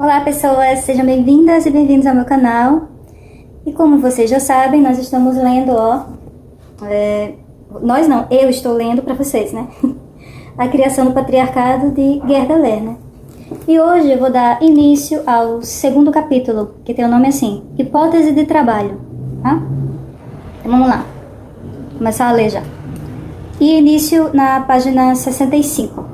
Olá pessoas, sejam bem-vindas e bem-vindos ao meu canal. E como vocês já sabem, nós estamos lendo, eu estou lendo para vocês, né? A Criação do Patriarcado de Gerda Lerner. E hoje eu vou dar início ao segundo capítulo, que tem o nome assim, Hipótese de Trabalho, tá? Então vamos lá, vou começar a ler já. E início na página 65.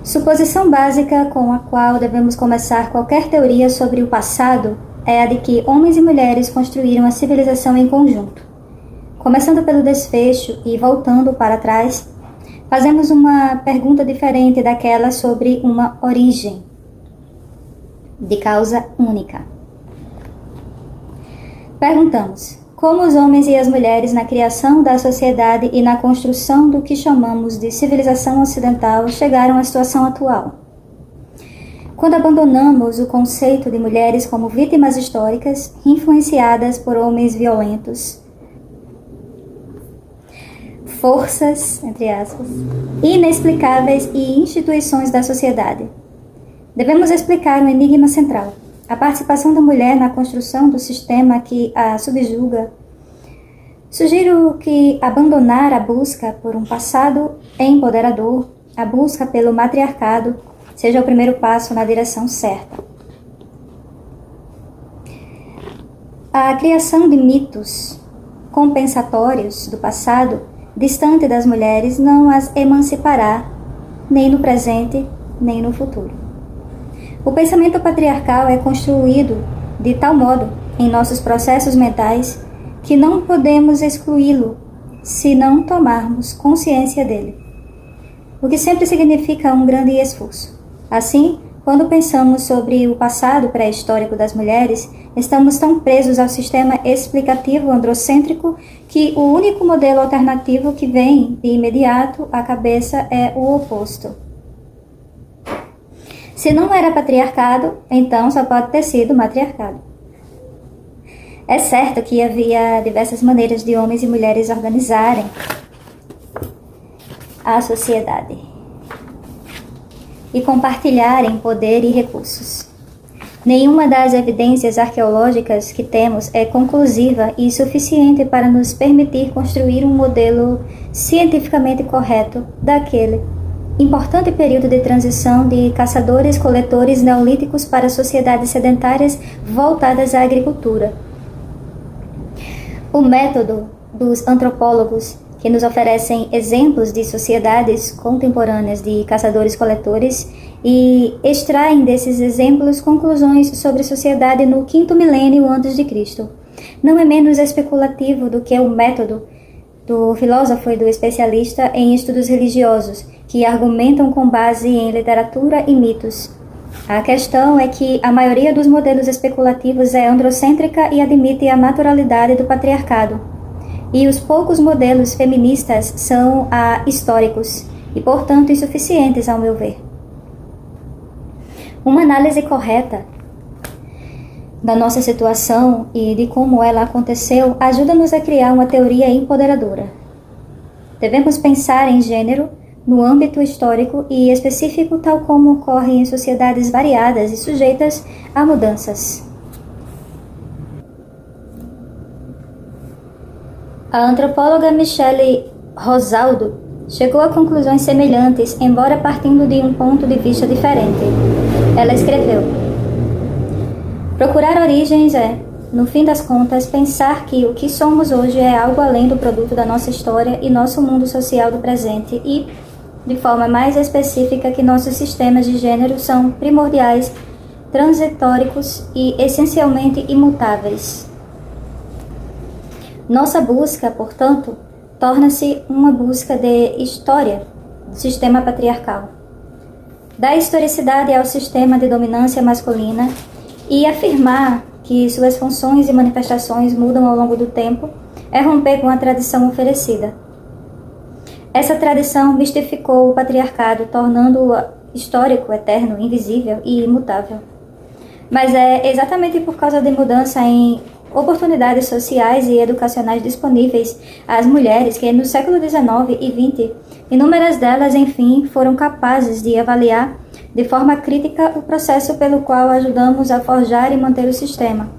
Suposição básica com a qual devemos começar qualquer teoria sobre o passado é a de que homens e mulheres construíram a civilização em conjunto. Começando pelo desfecho e voltando para trás, fazemos uma pergunta diferente daquela sobre uma origem de causa única. Perguntamos: como os homens e as mulheres na criação da sociedade e na construção do que chamamos de civilização ocidental chegaram à situação atual? Quando abandonamos o conceito de mulheres como vítimas históricas, influenciadas por homens violentos, forças, entre aspas, inexplicáveis e instituições da sociedade, devemos explicar um enigma central: a participação da mulher na construção do sistema que a subjuga. Sugiro que abandonar a busca por um passado empoderador, a busca pelo matriarcado, seja o primeiro passo na direção certa. A criação de mitos compensatórios do passado, distante das mulheres, não as emancipará, nem no presente, nem no futuro. O pensamento patriarcal é construído de tal modo em nossos processos mentais que não podemos excluí-lo se não tomarmos consciência dele, o que sempre significa um grande esforço. Assim, quando pensamos sobre o passado pré-histórico das mulheres, estamos tão presos ao sistema explicativo androcêntrico que o único modelo alternativo que vem de imediato à cabeça é o oposto. Se não era patriarcado, então só pode ter sido matriarcado. É certo que havia diversas maneiras de homens e mulheres organizarem a sociedade e compartilharem poder e recursos. Nenhuma das evidências arqueológicas que temos é conclusiva e suficiente para nos permitir construir um modelo cientificamente correto daquele importante período de transição de caçadores-coletores neolíticos para sociedades sedentárias voltadas à agricultura. O método dos antropólogos, que nos oferecem exemplos de sociedades contemporâneas de caçadores-coletores e extraem desses exemplos conclusões sobre a sociedade no 5º milênio antes de Cristo, não é menos especulativo do que o método do filósofo e do especialista em estudos religiosos, que argumentam com base em literatura e mitos. A questão é que a maioria dos modelos especulativos é androcêntrica e admite a naturalidade do patriarcado. E os poucos modelos feministas são históricos e, portanto, insuficientes, ao meu ver. Uma análise correta da nossa situação e de como ela aconteceu ajuda-nos a criar uma teoria empoderadora. Devemos pensar em gênero no âmbito histórico e específico, tal como ocorre em sociedades variadas e sujeitas a mudanças. A antropóloga Michele Rosaldo chegou a conclusões semelhantes, embora partindo de um ponto de vista diferente. Ela escreveu: procurar origens é, no fim das contas, pensar que o que somos hoje é algo além do produto da nossa história e nosso mundo social do presente e, de forma mais específica, que nossos sistemas de gênero são primordiais, transitórios e essencialmente imutáveis. Nossa busca, portanto, torna-se uma busca de história do sistema patriarcal. Dar historicidade ao sistema de dominância masculina e afirmar que suas funções e manifestações mudam ao longo do tempo é romper com a tradição oferecida. Essa tradição mistificou o patriarcado, tornando-o histórico, eterno, invisível e imutável. Mas é exatamente por causa de mudança em oportunidades sociais e educacionais disponíveis às mulheres que no século XIX e XX, inúmeras delas, enfim, foram capazes de avaliar de forma crítica o processo pelo qual ajudamos a forjar e manter o sistema.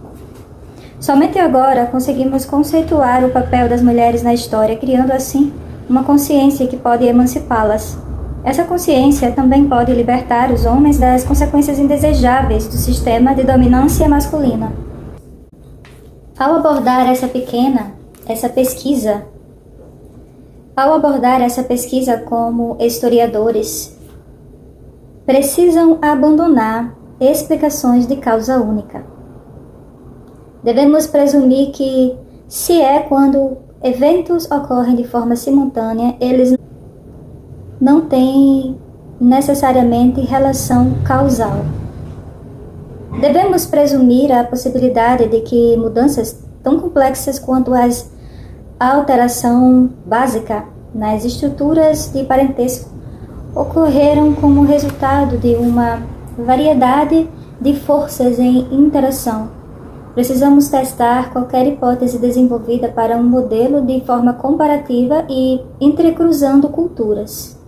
Somente agora conseguimos conceituar o papel das mulheres na história, criando assim uma consciência que pode emancipá-las. Essa consciência também pode libertar os homens das consequências indesejáveis do sistema de dominância masculina. Ao abordar essa pesquisa como historiadores, precisam abandonar explicações de causa única. Devemos presumir que, se é quando eventos ocorrem de forma simultânea, eles não têm necessariamente relação causal. Devemos presumir a possibilidade de que mudanças tão complexas quanto as alteração básica nas estruturas de parentesco ocorreram como resultado de uma variedade de forças em interação. Precisamos testar qualquer hipótese desenvolvida para um modelo de forma comparativa e entrecruzando culturas.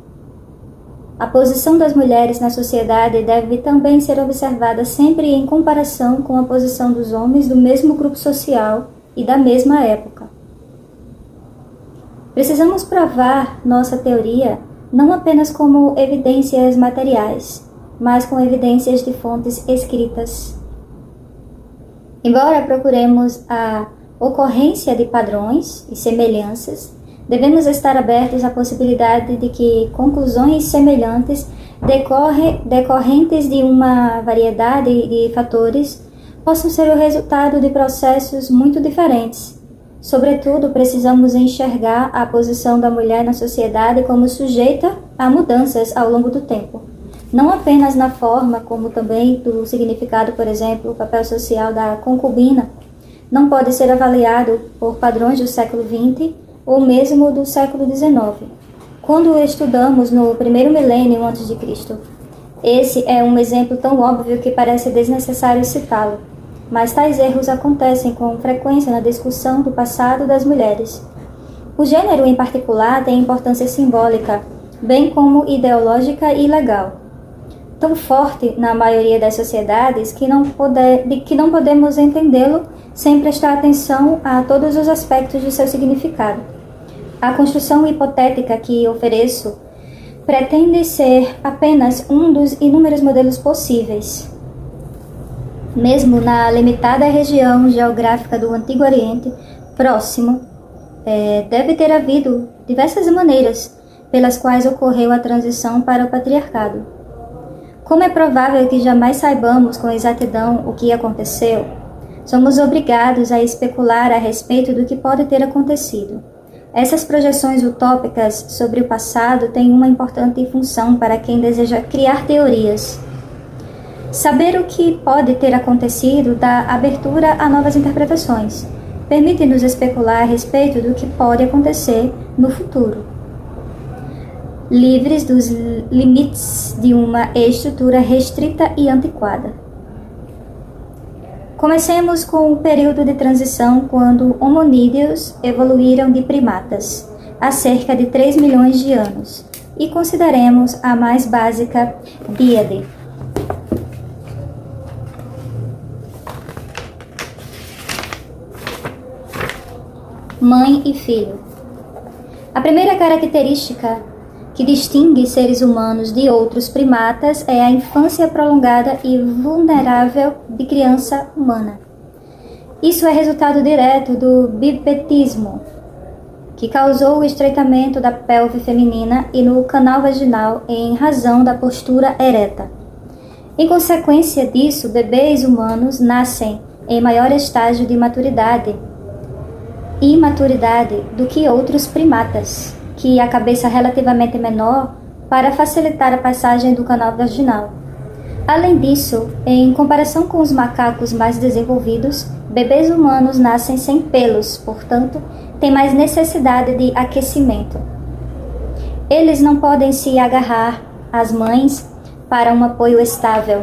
A posição das mulheres na sociedade deve também ser observada sempre em comparação com a posição dos homens do mesmo grupo social e da mesma época. Precisamos provar nossa teoria não apenas como evidências materiais, mas com evidências de fontes escritas. Embora procuremos a ocorrência de padrões e semelhanças, devemos estar abertos à possibilidade de que conclusões semelhantes decorrentes de uma variedade de fatores possam ser o resultado de processos muito diferentes. Sobretudo, precisamos enxergar a posição da mulher na sociedade como sujeita a mudanças ao longo do tempo. Não apenas na forma, como também do significado, por exemplo, o papel social da concubina não pode ser avaliado por padrões do século XX ou mesmo do século XIX. Quando estudamos no primeiro milênio a.C., esse é um exemplo tão óbvio que parece desnecessário citá-lo, mas tais erros acontecem com frequência na discussão do passado das mulheres. O gênero, em particular, tem importância simbólica, bem como ideológica e legal, tão forte na maioria das sociedades que não podemos entendê-lo sem prestar atenção a todos os aspectos de seu significado. A construção hipotética que ofereço pretende ser apenas um dos inúmeros modelos possíveis. Mesmo na limitada região geográfica do Antigo Oriente Próximo, deve ter havido diversas maneiras pelas quais ocorreu a transição para o patriarcado. Como é provável que jamais saibamos com exatidão o que aconteceu, somos obrigados a especular a respeito do que pode ter acontecido. Essas projeções utópicas sobre o passado têm uma importante função para quem deseja criar teorias. Saber o que pode ter acontecido dá abertura a novas interpretações, permite-nos especular a respeito do que pode acontecer no futuro, livres dos limites de uma estrutura restrita e antiquada. Comecemos com o período de transição quando hominídeos evoluíram de primatas, há cerca de 3 milhões de anos, e consideremos a mais básica díade. Mãe e filho. A primeira característica que distingue seres humanos de outros primatas é a infância prolongada e vulnerável de criança humana. Isso é resultado direto do bipetismo, que causou o estreitamento da pelve feminina e no canal vaginal em razão da postura ereta. Em consequência disso, bebês humanos nascem em maior estágio de imaturidade do que outros primatas, que a cabeça relativamente menor para facilitar a passagem do canal vaginal. Além disso, em comparação com os macacos mais desenvolvidos, bebês humanos nascem sem pelos, portanto, têm mais necessidade de aquecimento. Eles não podem se agarrar às mães para um apoio estável.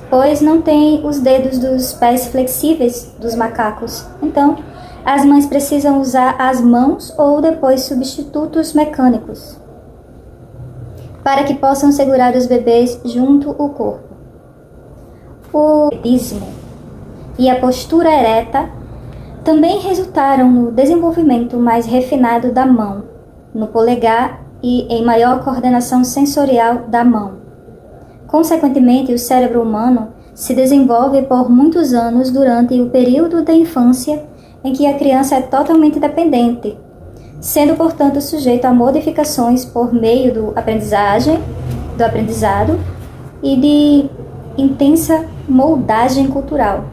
pois não têm os dedos dos pés flexíveis dos macacos. Então, as mães precisam usar as mãos ou depois substitutos mecânicos para que possam segurar os bebês junto ao corpo. O bebismo e a postura ereta também resultaram no desenvolvimento mais refinado da mão, no polegar e em maior coordenação sensorial da mão. Consequentemente, o cérebro humano se desenvolve por muitos anos durante o período da infância em que a criança é totalmente dependente, sendo, portanto, sujeito a modificações por meio do aprendizado e de intensa moldagem cultural,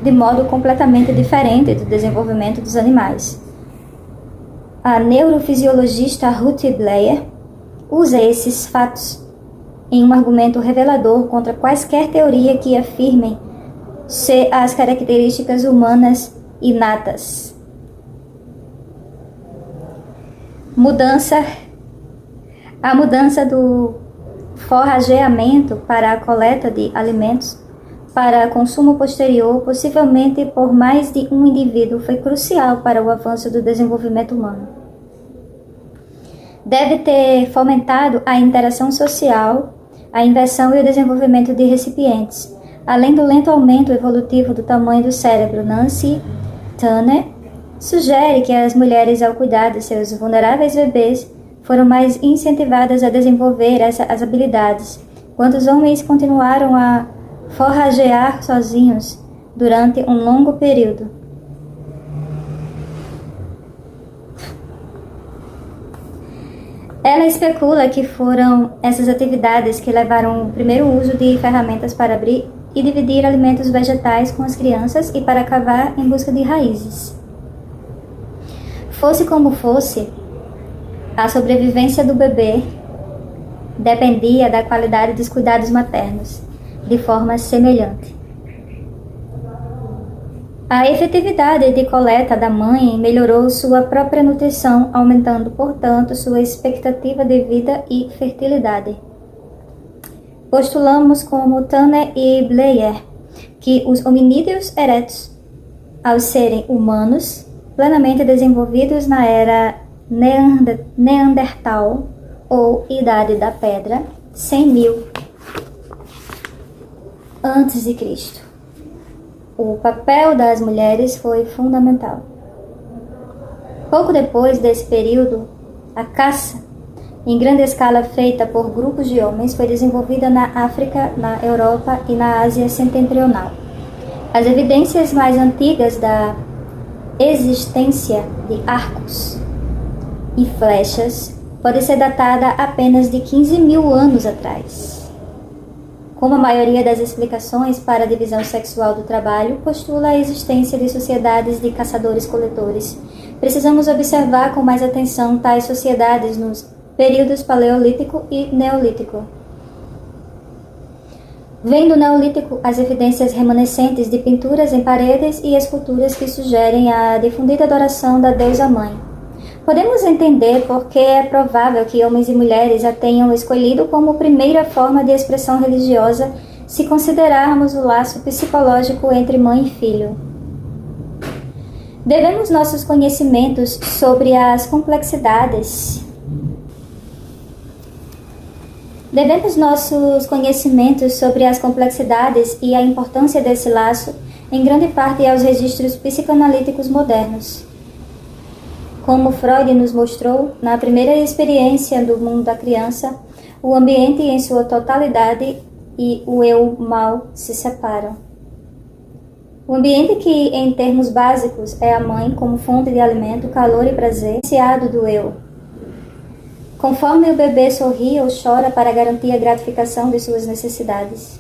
de modo completamente diferente do desenvolvimento dos animais. A neurofisiologista Ruth Blair usa esses fatos em um argumento revelador contra quaisquer teoria que afirmem ser as características humanas inatas. A mudança do forrageamento para a coleta de alimentos para consumo posterior, possivelmente por mais de um indivíduo, foi crucial para o avanço do desenvolvimento humano. Deve ter fomentado a interação social, a inversão e o desenvolvimento de recipientes, além do lento aumento evolutivo do tamanho do cérebro. Nancy Turner sugere que as mulheres, ao cuidar de seus vulneráveis bebês, foram mais incentivadas a desenvolver as habilidades, enquanto os homens continuaram a forragear sozinhos durante um longo período. Ela especula que foram essas atividades que levaram ao primeiro uso de ferramentas para abrir e dividir alimentos vegetais com as crianças e para cavar em busca de raízes. Fosse como fosse, a sobrevivência do bebê dependia da qualidade dos cuidados maternos, de forma semelhante. A efetividade de coleta da mãe melhorou sua própria nutrição, aumentando, portanto, sua expectativa de vida e fertilidade. Postulamos, como Turner e Blair, que os hominídeos eretos, ao serem humanos, plenamente desenvolvidos na era Neandertal ou Idade da Pedra, 100.000 a.C. O papel das mulheres foi fundamental. Pouco depois desse período, a caça, em grande escala feita por grupos de homens, foi desenvolvida na África, na Europa e na Ásia Setentrional. As evidências mais antigas da existência de arcos e flechas pode ser datada apenas de 15.000 anos atrás. Como a maioria das explicações para a divisão sexual do trabalho postula a existência de sociedades de caçadores-coletores, precisamos observar com mais atenção tais sociedades nos períodos paleolítico e neolítico. Vem do neolítico as evidências remanescentes de pinturas em paredes e esculturas que sugerem a difundida adoração da deusa mãe. Podemos entender por que é provável que homens e mulheres a tenham escolhido como primeira forma de expressão religiosa se considerarmos o laço psicológico entre mãe e filho. Devemos nossos conhecimentos sobre as complexidades e a importância desse laço, em grande parte aos registros psicanalíticos modernos. Como Freud nos mostrou, na primeira experiência do mundo da criança, o ambiente em sua totalidade e o eu mal se separam. O ambiente que, em termos básicos, é a mãe como fonte de alimento, calor e prazer, diferenciado do eu. Conforme o bebê sorri ou chora para garantir a gratificação de suas necessidades.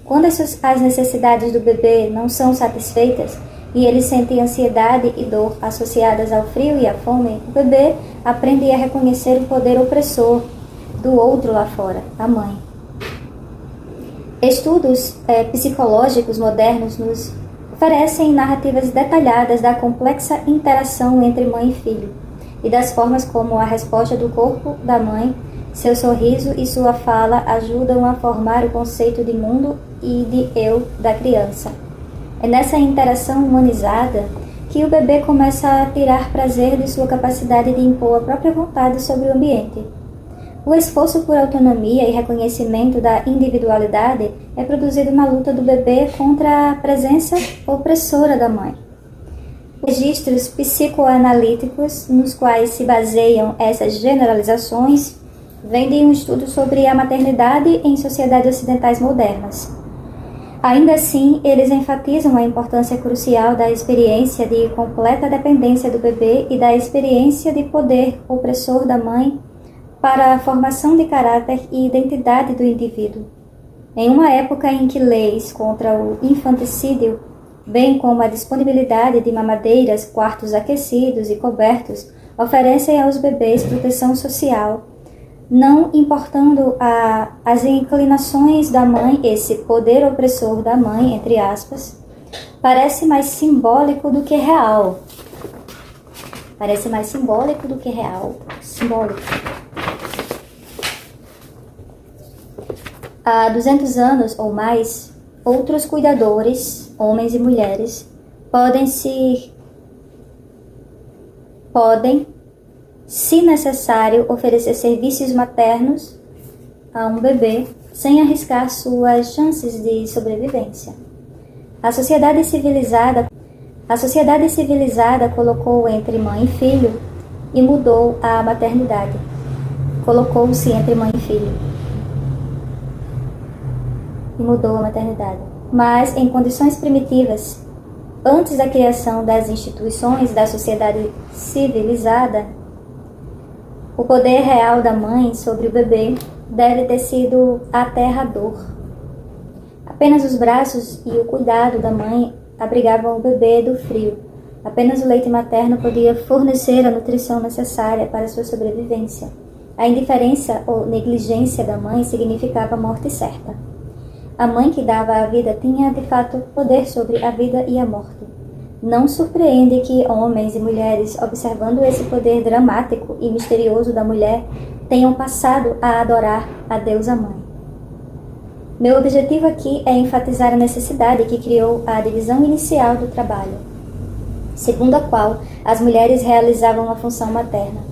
Quando as necessidades do bebê não são satisfeitas, e ele sente ansiedade e dor associadas ao frio e à fome, o bebê aprende a reconhecer o poder opressor do outro lá fora, a mãe. Estudos psicológicos modernos nos oferecem narrativas detalhadas da complexa interação entre mãe e filho e das formas como a resposta do corpo da mãe Seu sorriso e sua fala ajudam a formar o conceito de mundo e de eu da criança. É nessa interação humanizada que o bebê começa a tirar prazer de sua capacidade de impor a própria vontade sobre o ambiente. O esforço por autonomia e reconhecimento da individualidade é produzido na luta do bebê contra a presença opressora da mãe. Os registros psicoanalíticos nos quais se baseiam essas generalizações vêm de um estudo sobre a maternidade em sociedades ocidentais modernas. Ainda assim, eles enfatizam a importância crucial da experiência de completa dependência do bebê e da experiência de poder opressor da mãe para a formação de caráter e identidade do indivíduo. Em uma época em que leis contra o infanticídio, bem como a disponibilidade de mamadeiras, quartos aquecidos e cobertos, oferecem aos bebês proteção social, não importando as inclinações da mãe, esse poder opressor da mãe, entre aspas, parece mais simbólico do que real. Parece mais simbólico do que real. Simbólico. Há 200 anos ou mais, outros cuidadores, homens e mulheres, podem, se necessário, oferecer serviços maternos a um bebê sem arriscar suas chances de sobrevivência. A sociedade civilizada colocou entre mãe e filho e mudou a maternidade. Colocou-se entre mãe e filho e mudou a maternidade. Mas, em condições primitivas, antes da criação das instituições da sociedade civilizada, o poder real da mãe sobre o bebê deve ter sido aterrador. Apenas os braços e o cuidado da mãe abrigavam o bebê do frio. Apenas o leite materno podia fornecer a nutrição necessária para sua sobrevivência. A indiferença ou negligência da mãe significava a morte certa. A mãe que dava a vida tinha, de fato, poder sobre a vida e a morte. Não surpreende que homens e mulheres, observando esse poder dramático e misterioso da mulher, tenham passado a adorar a deusa mãe. Meu objetivo aqui é enfatizar a necessidade que criou a divisão inicial do trabalho, segundo a qual as mulheres realizavam a função materna.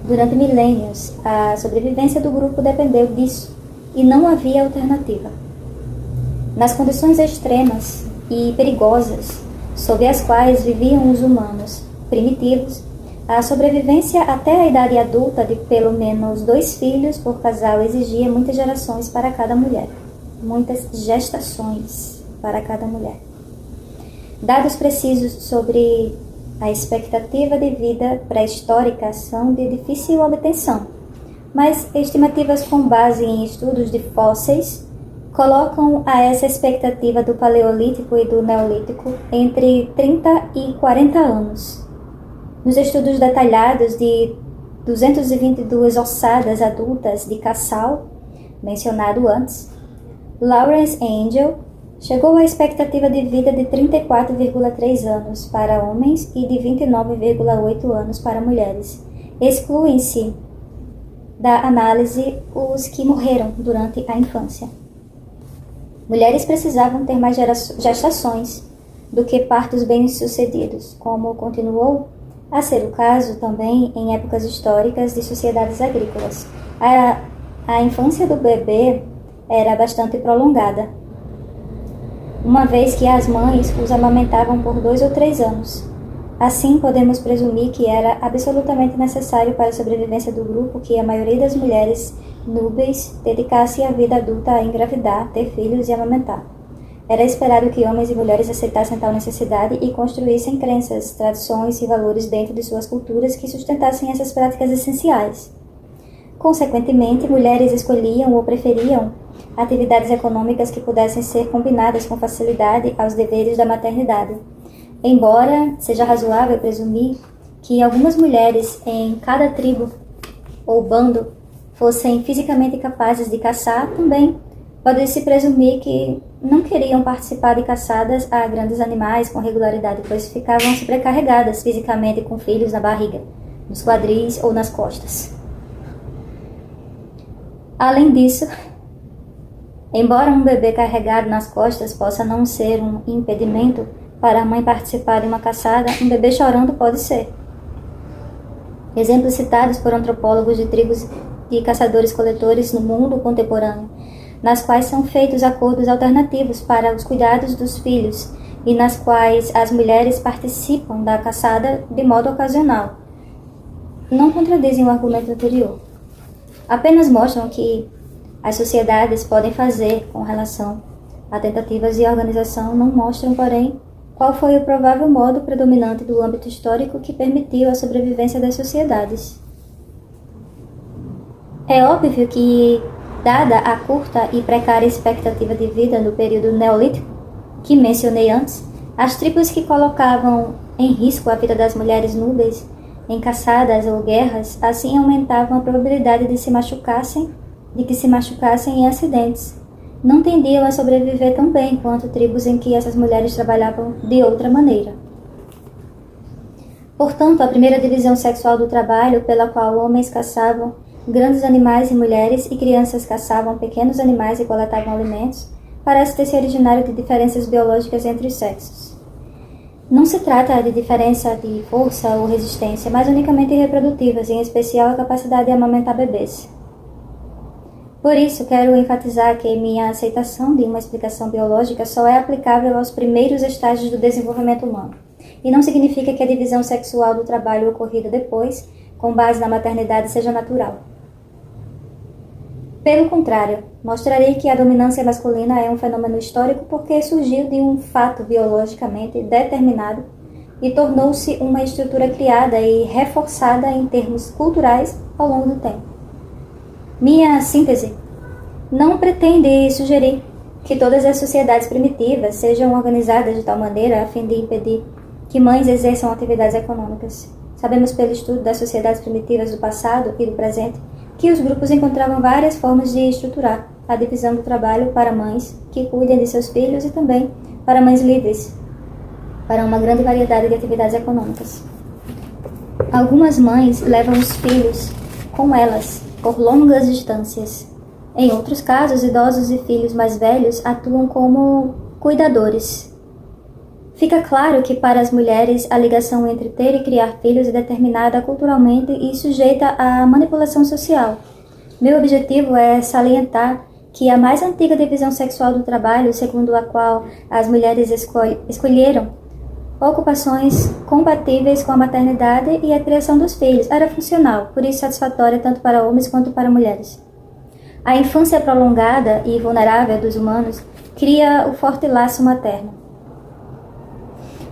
Durante milênios, a sobrevivência do grupo dependeu disso e não havia alternativa. Nas condições extremas e perigosas sob as quais viviam os humanos primitivos, a sobrevivência até a idade adulta de pelo menos 2 filhos por casal exigia muitas gerações para cada mulher, muitas gestações para cada mulher. Dados precisos sobre a expectativa de vida pré-histórica são de difícil obtenção, mas estimativas com base em estudos de fósseis colocam a essa expectativa do Paleolítico e do Neolítico entre 30 e 40 anos. Nos estudos detalhados de 222 ossadas adultas de cassal, mencionado antes, Lawrence Angel chegou à expectativa de vida de 34,3 anos para homens e de 29,8 anos para mulheres. Excluem-se da análise os que morreram durante a infância. Mulheres precisavam ter mais gestações do que partos bem-sucedidos, como continuou a ser o caso também em épocas históricas de sociedades agrícolas. A infância do bebê era bastante prolongada, uma vez que as mães os amamentavam por 2 ou 3 anos. Assim, podemos presumir que era absolutamente necessário para a sobrevivência do grupo que a maioria das mulheres núbeis dedicasse a vida adulta a engravidar, ter filhos e amamentar. Era esperado que homens e mulheres aceitassem tal necessidade e construíssem crenças, tradições e valores dentro de suas culturas que sustentassem essas práticas essenciais. Consequentemente, mulheres escolhiam ou preferiam atividades econômicas que pudessem ser combinadas com facilidade aos deveres da maternidade. Embora seja razoável presumir que algumas mulheres em cada tribo ou bando fossem fisicamente capazes de caçar, também pode-se presumir que não queriam participar de caçadas a grandes animais com regularidade, pois ficavam sobrecarregadas fisicamente com filhos na barriga, nos quadris ou nas costas. Além disso, embora um bebê carregado nas costas possa não ser um impedimento para a mãe participar de uma caçada, um bebê chorando pode ser. Exemplos citados por antropólogos de tribos de caçadores-coletores no mundo contemporâneo, nas quais são feitos acordos alternativos para os cuidados dos filhos e nas quais as mulheres participam da caçada de modo ocasional, não contradizem o argumento anterior. Apenas mostram que as sociedades podem fazer com relação a tentativas de organização, não mostram, porém, qual foi o provável modo predominante do âmbito histórico que permitiu a sobrevivência das sociedades. É óbvio que, dada a curta e precária expectativa de vida no período neolítico, que mencionei antes, as tribos que colocavam em risco a vida das mulheres núbeis em caçadas ou guerras, assim aumentavam a probabilidade de que se machucassem em acidentes. Não tendiam a sobreviver tão bem quanto tribos em que essas mulheres trabalhavam de outra maneira. Portanto, a primeira divisão sexual do trabalho, pela qual homens caçavam grandes animais e mulheres e crianças caçavam pequenos animais e coletavam alimentos, parece ter se originado de diferenças biológicas entre os sexos. Não se trata de diferença de força ou resistência, mas unicamente reprodutivas, em especial a capacidade de amamentar bebês. Por isso, quero enfatizar que minha aceitação de uma explicação biológica só é aplicável aos primeiros estágios do desenvolvimento humano, e não significa que a divisão sexual do trabalho ocorrida depois, com base na maternidade, seja natural. Pelo contrário, mostrarei que a dominância masculina é um fenômeno histórico porque surgiu de um fato biologicamente determinado e tornou-se uma estrutura criada e reforçada em termos culturais ao longo do tempo. Minha síntese não pretende sugerir que todas as sociedades primitivas sejam organizadas de tal maneira a fim de impedir que mães exerçam atividades econômicas. Sabemos pelo estudo das sociedades primitivas do passado e do presente que os grupos encontravam várias formas de estruturar a divisão do trabalho para mães que cuidem de seus filhos e também para mães livres, para uma grande variedade de atividades econômicas. Algumas mães levam os filhos com elas por longas distâncias. Em outros casos, idosos e filhos mais velhos atuam como cuidadores. Fica claro que para as mulheres a ligação entre ter e criar filhos é determinada culturalmente e sujeita à manipulação social. Meu objetivo é salientar que a mais antiga divisão sexual do trabalho, segundo a qual as mulheres escolheram ocupações compatíveis com a maternidade e a criação dos filhos, era funcional, por isso satisfatória tanto para homens quanto para mulheres. A infância prolongada e vulnerável dos humanos cria o forte laço materno.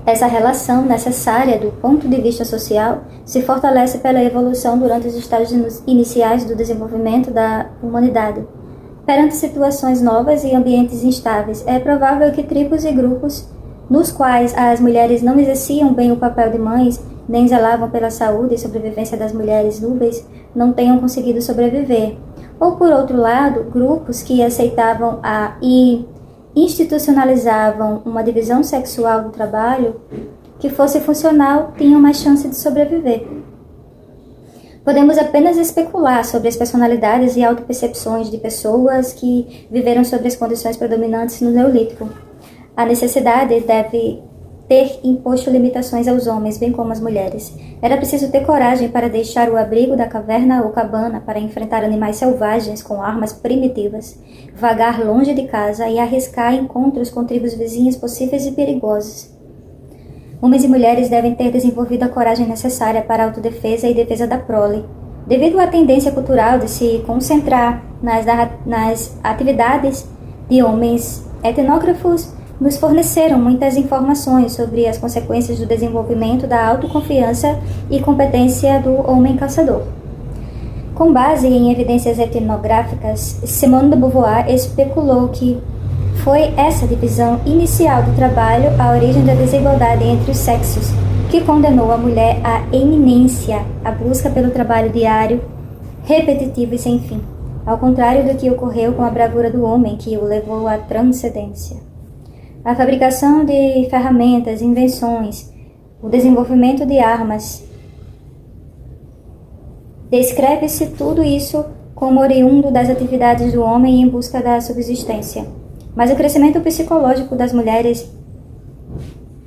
Essa relação, necessária do ponto de vista social, se fortalece pela evolução durante os estágios iniciais do desenvolvimento da humanidade. Perante situações novas e ambientes instáveis, é provável que tribos e grupos nos quais as mulheres não exerciam bem o papel de mães, nem zelavam pela saúde e sobrevivência das mulheres núbeis, não tenham conseguido sobreviver. Ou, por outro lado, grupos que aceitavam e institucionalizavam uma divisão sexual do trabalho que fosse funcional tinham mais chance de sobreviver. Podemos apenas especular sobre as personalidades e autopercepções de pessoas que viveram sob as condições predominantes no Neolítico. A necessidade deve ter imposto limitações aos homens, bem como às mulheres. Era preciso ter coragem para deixar o abrigo da caverna ou cabana para enfrentar animais selvagens com armas primitivas, vagar longe de casa e arriscar encontros com tribos vizinhas possíveis e perigosos. Homens e mulheres devem ter desenvolvido a coragem necessária para a autodefesa e defesa da prole. Devido à tendência cultural de se concentrar nas atividades de homens etnógrafos, nos forneceram muitas informações sobre as consequências do desenvolvimento da autoconfiança e competência do homem caçador. Com base em evidências etnográficas, Simone de Beauvoir especulou que foi essa divisão inicial do trabalho a origem da desigualdade entre os sexos, que condenou a mulher à eminência, à busca pelo trabalho diário, repetitivo e sem fim, ao contrário do que ocorreu com a bravura do homem, que o levou à transcendência. A fabricação de ferramentas, invenções, o desenvolvimento de armas. Descreve-se tudo isso como oriundo das atividades do homem em busca da subsistência. Mas o crescimento psicológico das mulheres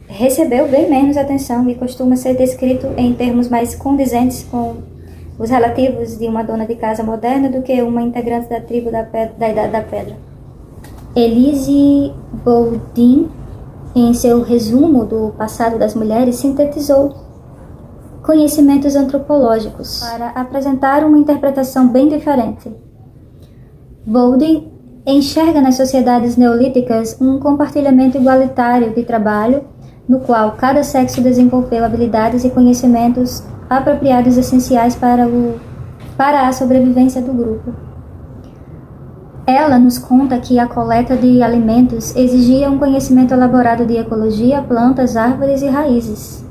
recebeu bem menos atenção e costuma ser descrito em termos mais condizentes com os relativos de uma dona de casa moderna do que uma integrante da tribo da Idade da Pedra. Elise Boudin, em seu resumo do passado das mulheres, sintetizou conhecimentos antropológicos para apresentar uma interpretação bem diferente. Boudin enxerga nas sociedades neolíticas um compartilhamento igualitário de trabalho, no qual cada sexo desenvolveu habilidades e conhecimentos apropriados essenciais para a sobrevivência do grupo. Ela nos conta que a coleta de alimentos exigia um conhecimento elaborado de ecologia, plantas, árvores e raízes,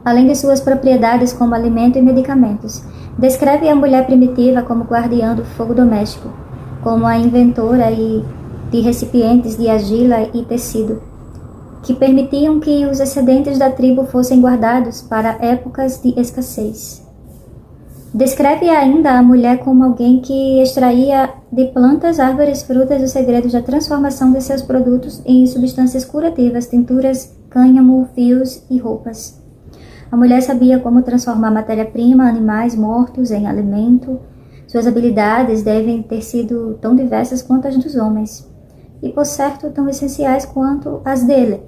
além de suas propriedades como alimento e medicamentos. Descreve a mulher primitiva como guardiã do fogo doméstico, como a inventora de recipientes de argila e tecido, que permitiam que os excedentes da tribo fossem guardados para épocas de escassez. Descreve ainda a mulher como alguém que extraía de plantas, árvores, frutas os segredos da transformação de seus produtos em substâncias curativas, tinturas, cânhamo, fios e roupas. A mulher sabia como transformar matéria-prima, animais mortos, em alimento. Suas habilidades devem ter sido tão diversas quanto as dos homens, e por certo tão essenciais quanto as dele.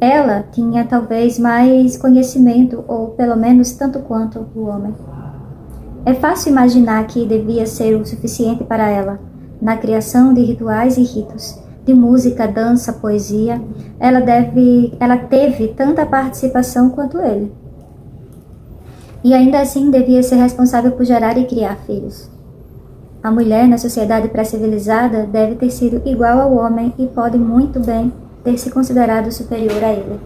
Ela tinha talvez mais conhecimento, ou pelo menos tanto quanto o homem. É fácil imaginar que devia ser o suficiente para ela, na criação de rituais e ritos, de música, dança, poesia. Ela teve tanta participação quanto ele. E ainda assim devia ser responsável por gerar e criar filhos. A mulher na sociedade pré-civilizada deve ter sido igual ao homem e pode muito bem ter se considerado superior a ele.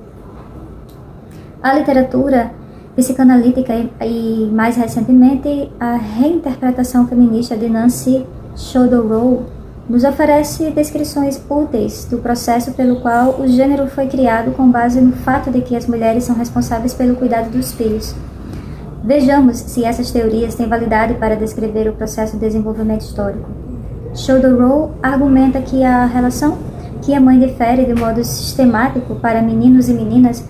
A literatura psicanalítica e, mais recentemente, a reinterpretação feminista de Nancy Chodorow nos oferece descrições úteis do processo pelo qual o gênero foi criado com base no fato de que as mulheres são responsáveis pelo cuidado dos filhos. Vejamos se essas teorias têm validade para descrever o processo de desenvolvimento histórico. Chodorow argumenta que a relação que a mãe difere de modo sistemático para meninos e meninas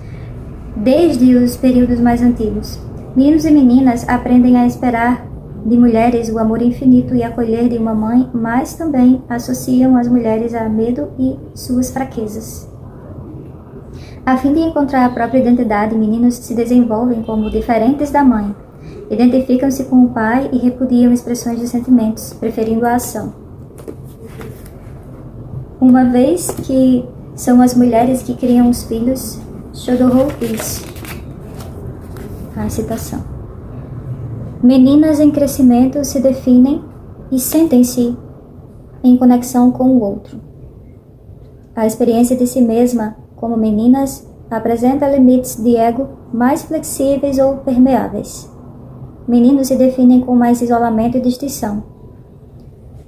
desde os períodos mais antigos. Meninos e meninas aprendem a esperar de mulheres o amor infinito e acolher de uma mãe, mas também associam as mulheres a medo e suas fraquezas. A fim de encontrar a própria identidade, meninos se desenvolvem como diferentes da mãe, identificam-se com o pai e repudiam expressões de sentimentos, preferindo a ação. Uma vez que são as mulheres que criam os filhos, Chodorow diz, a citação: meninas em crescimento se definem e sentem-se em conexão com o outro. A experiência de si mesma como meninas apresenta limites de ego mais flexíveis ou permeáveis. Meninos se definem com mais isolamento e distinção,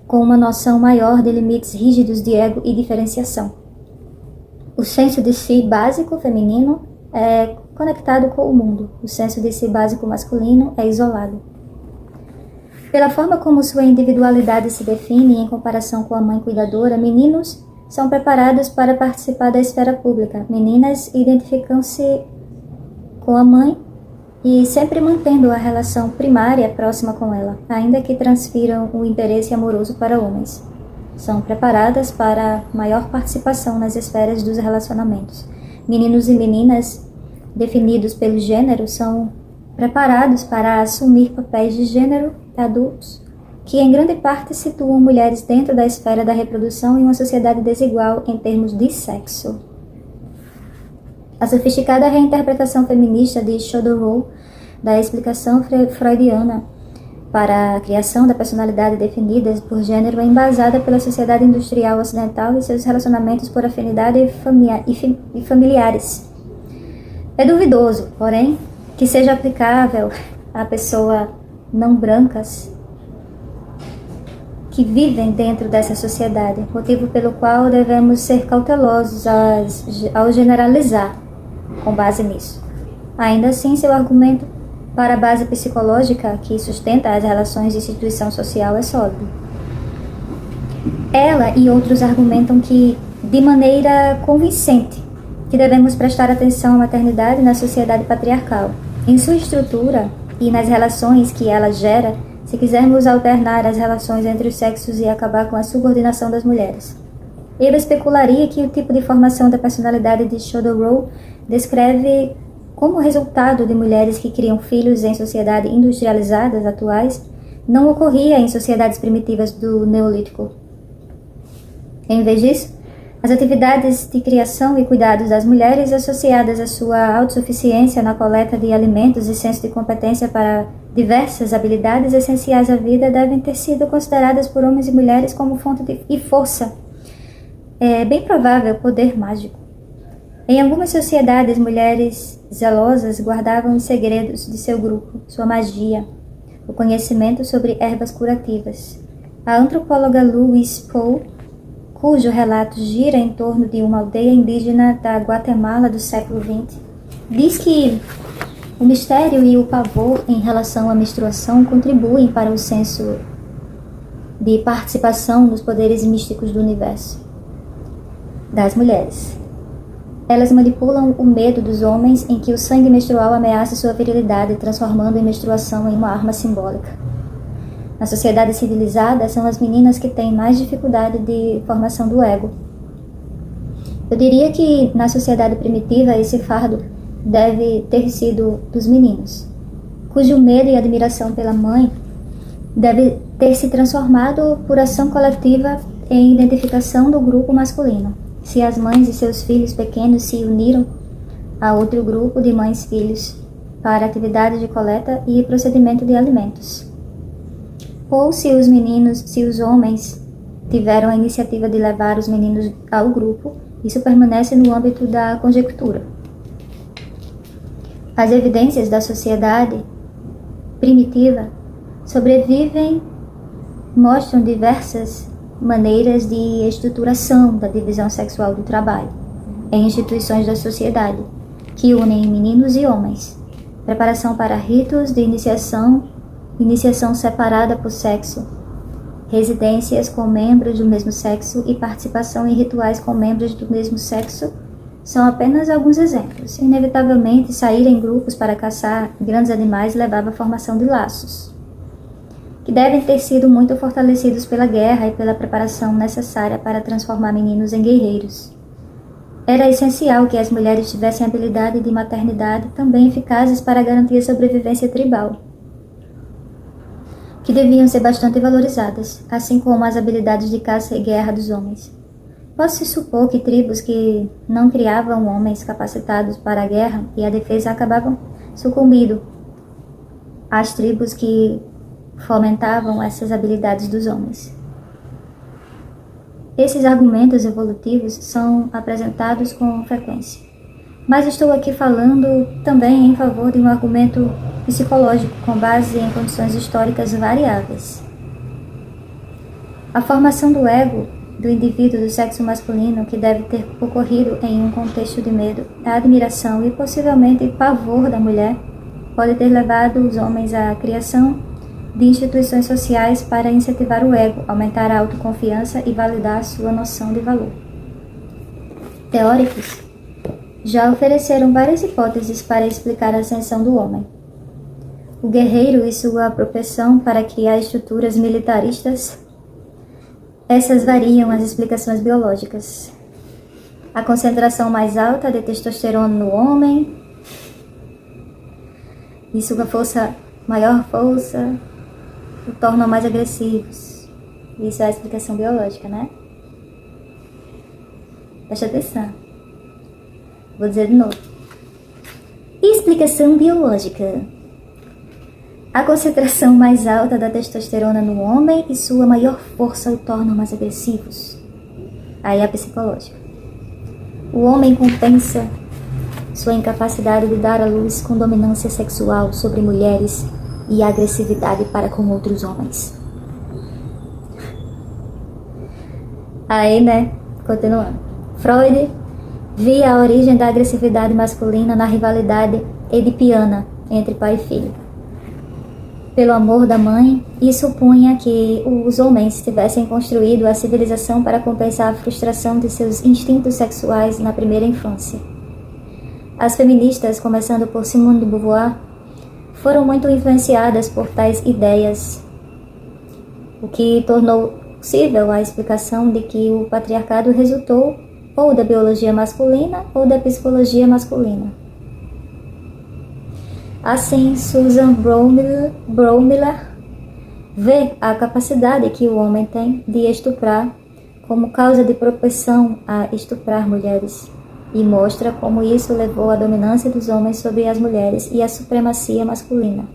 com uma noção maior de limites rígidos de ego e diferenciação. O senso de si básico feminino é conectado com o mundo. O senso de si básico masculino é isolado. Pela forma como sua individualidade se define em comparação com a mãe cuidadora, meninos são preparados para participar da esfera pública. Meninas identificam-se com a mãe e sempre mantendo a relação primária próxima com ela, ainda que transfiram o interesse amoroso para homens. São preparadas para maior participação nas esferas dos relacionamentos. Meninos e meninas definidos pelo gênero são preparados para assumir papéis de gênero adultos, que em grande parte situam mulheres dentro da esfera da reprodução em uma sociedade desigual em termos de sexo. A sofisticada reinterpretação feminista de Chodorow da explicação freudiana para a criação da personalidade definida por gênero é embasada pela sociedade industrial ocidental e seus relacionamentos por afinidade e familiares. É duvidoso, porém, que seja aplicável a pessoas não brancas que vivem dentro dessa sociedade, motivo pelo qual devemos ser cautelosos ao generalizar com base nisso. Ainda assim, seu argumento para a base psicológica que sustenta as relações de instituição social é sólido. Ela e outros argumentam que, de maneira convincente, que devemos prestar atenção à maternidade na sociedade patriarcal, em sua estrutura e nas relações que ela gera, se quisermos alternar as relações entre os sexos e acabar com a subordinação das mulheres. Eu especularia que o tipo de formação da personalidade de Chodorow descreve como resultado de mulheres que criam filhos em sociedades industrializadas atuais não ocorria em sociedades primitivas do Neolítico. Em vez disso, as atividades de criação e cuidados das mulheres associadas à sua autossuficiência na coleta de alimentos e senso de competência para diversas habilidades essenciais à vida devem ter sido consideradas por homens e mulheres como fonte e força. É bem provável poder mágico. Em algumas sociedades, mulheres zelosas guardavam os segredos de seu grupo, sua magia, o conhecimento sobre ervas curativas. A antropóloga Louise Poe, cujo relato gira em torno de uma aldeia indígena da Guatemala do século XX, diz que o mistério e o pavor em relação à menstruação contribuem para o senso de participação nos poderes místicos do universo das mulheres. Elas manipulam o medo dos homens em que o sangue menstrual ameaça sua virilidade, transformando a menstruação em uma arma simbólica. Na sociedade civilizada, são as meninas que têm mais dificuldade de formação do ego. Eu diria que, na sociedade primitiva, esse fardo deve ter sido dos meninos, cujo medo e admiração pela mãe deve ter se transformado por ação coletiva em identificação do grupo masculino. Se as mães e seus filhos pequenos se uniram a outro grupo de mães e filhos para atividade de coleta e procedimento de alimentos. Ou se os homens tiveram a iniciativa de levar os meninos ao grupo, isso permanece no âmbito da conjectura. As evidências da sociedade primitiva mostram diversas maneiras de estruturação da divisão sexual do trabalho em instituições da sociedade, que unem meninos e homens, preparação para ritos de iniciação separada por sexo, residências com membros do mesmo sexo e participação em rituais com membros do mesmo sexo são apenas alguns exemplos. Inevitavelmente, sair em grupos para caçar grandes animais levava à formação de laços, que devem ter sido muito fortalecidos pela guerra e pela preparação necessária para transformar meninos em guerreiros. Era essencial que as mulheres tivessem habilidade de maternidade também eficazes para garantir a sobrevivência tribal, que deviam ser bastante valorizadas, assim como as habilidades de caça e guerra dos homens. Pode-se supor que tribos que não criavam homens capacitados para a guerra e a defesa acabavam sucumbindo às tribos que fomentavam essas habilidades dos homens. Esses argumentos evolutivos são apresentados com frequência, mas estou aqui falando também em favor de um argumento psicológico com base em condições históricas variáveis. A formação do ego do indivíduo do sexo masculino, que deve ter ocorrido em um contexto de medo, admiração e possivelmente pavor da mulher, pode ter levado os homens à criação de instituições sociais para incentivar o ego, aumentar a autoconfiança e validar sua noção de valor. Teóricos já ofereceram várias hipóteses para explicar a ascensão do homem. O guerreiro e sua propensão para criar estruturas militaristas. Essas variam as explicações biológicas. A concentração mais alta de testosterona no homem e sua maior força o tornam mais agressivos. Isso é a explicação biológica, né? Preste atenção. Vou dizer de novo. Explicação biológica. A concentração mais alta da testosterona no homem e sua maior força o tornam mais agressivos. Aí a psicológica. O homem compensa sua incapacidade de dar à luz com dominância sexual sobre mulheres e agressividade para com outros homens. Aí, né? Continuando. Freud via a origem da agressividade masculina na rivalidade edipiana entre pai e filho. pelo amor da mãe e supunha que os homens tivessem construído a civilização para compensar a frustração de seus instintos sexuais na primeira infância. As feministas, começando por Simone de Beauvoir, foram muito influenciadas por tais ideias, o que tornou possível a explicação de que o patriarcado resultou ou da biologia masculina ou da psicologia masculina. Assim, Susan Bromiller vê a capacidade que o homem tem de estuprar como causa de propensão a estuprar mulheres e mostra como isso levou à dominância dos homens sobre as mulheres e à supremacia masculina.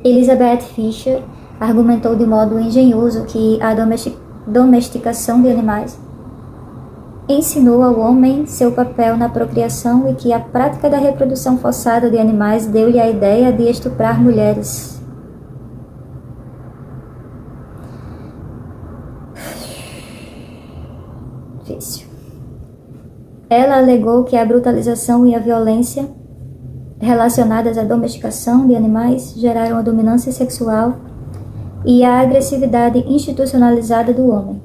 Elizabeth Fisher argumentou de modo engenhoso que a domesticação de animais ensinou ao homem seu papel na procriação e que a prática da reprodução forçada de animais deu-lhe a ideia de estuprar mulheres. Difícil. Ela alegou que a brutalização e a violência relacionadas à domesticação de animais geraram a dominância sexual e a agressividade institucionalizada do homem.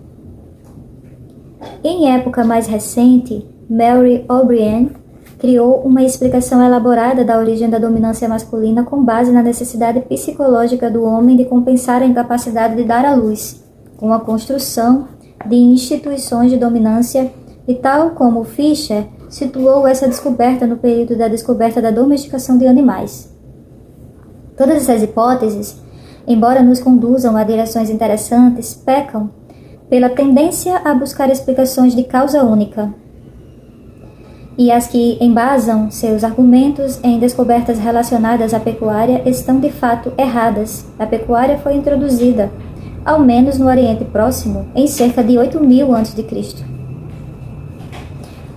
Em época mais recente, Mary O'Brien criou uma explicação elaborada da origem da dominância masculina com base na necessidade psicológica do homem de compensar a incapacidade de dar à luz, com a construção de instituições de dominância, e tal como Fischer situou essa descoberta no período da descoberta da domesticação de animais. Todas essas hipóteses, embora nos conduzam a direções interessantes, pecam pela tendência a buscar explicações de causa única, e as que embasam seus argumentos em descobertas relacionadas à pecuária estão de fato erradas. A pecuária foi introduzida, ao menos no Oriente Próximo, em cerca de 8.000 a.C.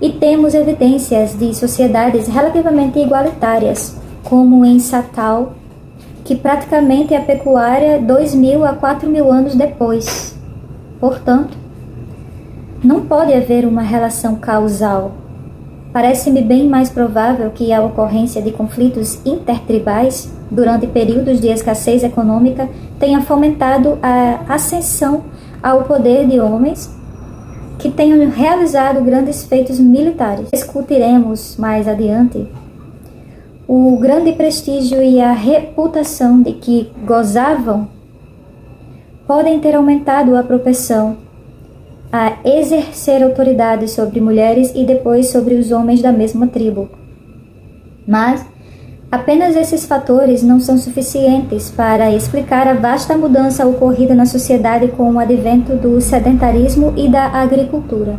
E temos evidências de sociedades relativamente igualitárias, como em Satal, que praticamente a pecuária 2.000 a 4.000 anos depois. Portanto, não pode haver uma relação causal. Parece-me bem mais provável que a ocorrência de conflitos intertribais durante períodos de escassez econômica tenha fomentado a ascensão ao poder de homens que tenham realizado grandes feitos militares. Discutiremos mais adiante o grande prestígio e a reputação de que gozavam podem ter aumentado a propensão a exercer autoridade sobre mulheres e depois sobre os homens da mesma tribo. Mas apenas esses fatores não são suficientes para explicar a vasta mudança ocorrida na sociedade com o advento do sedentarismo e da agricultura.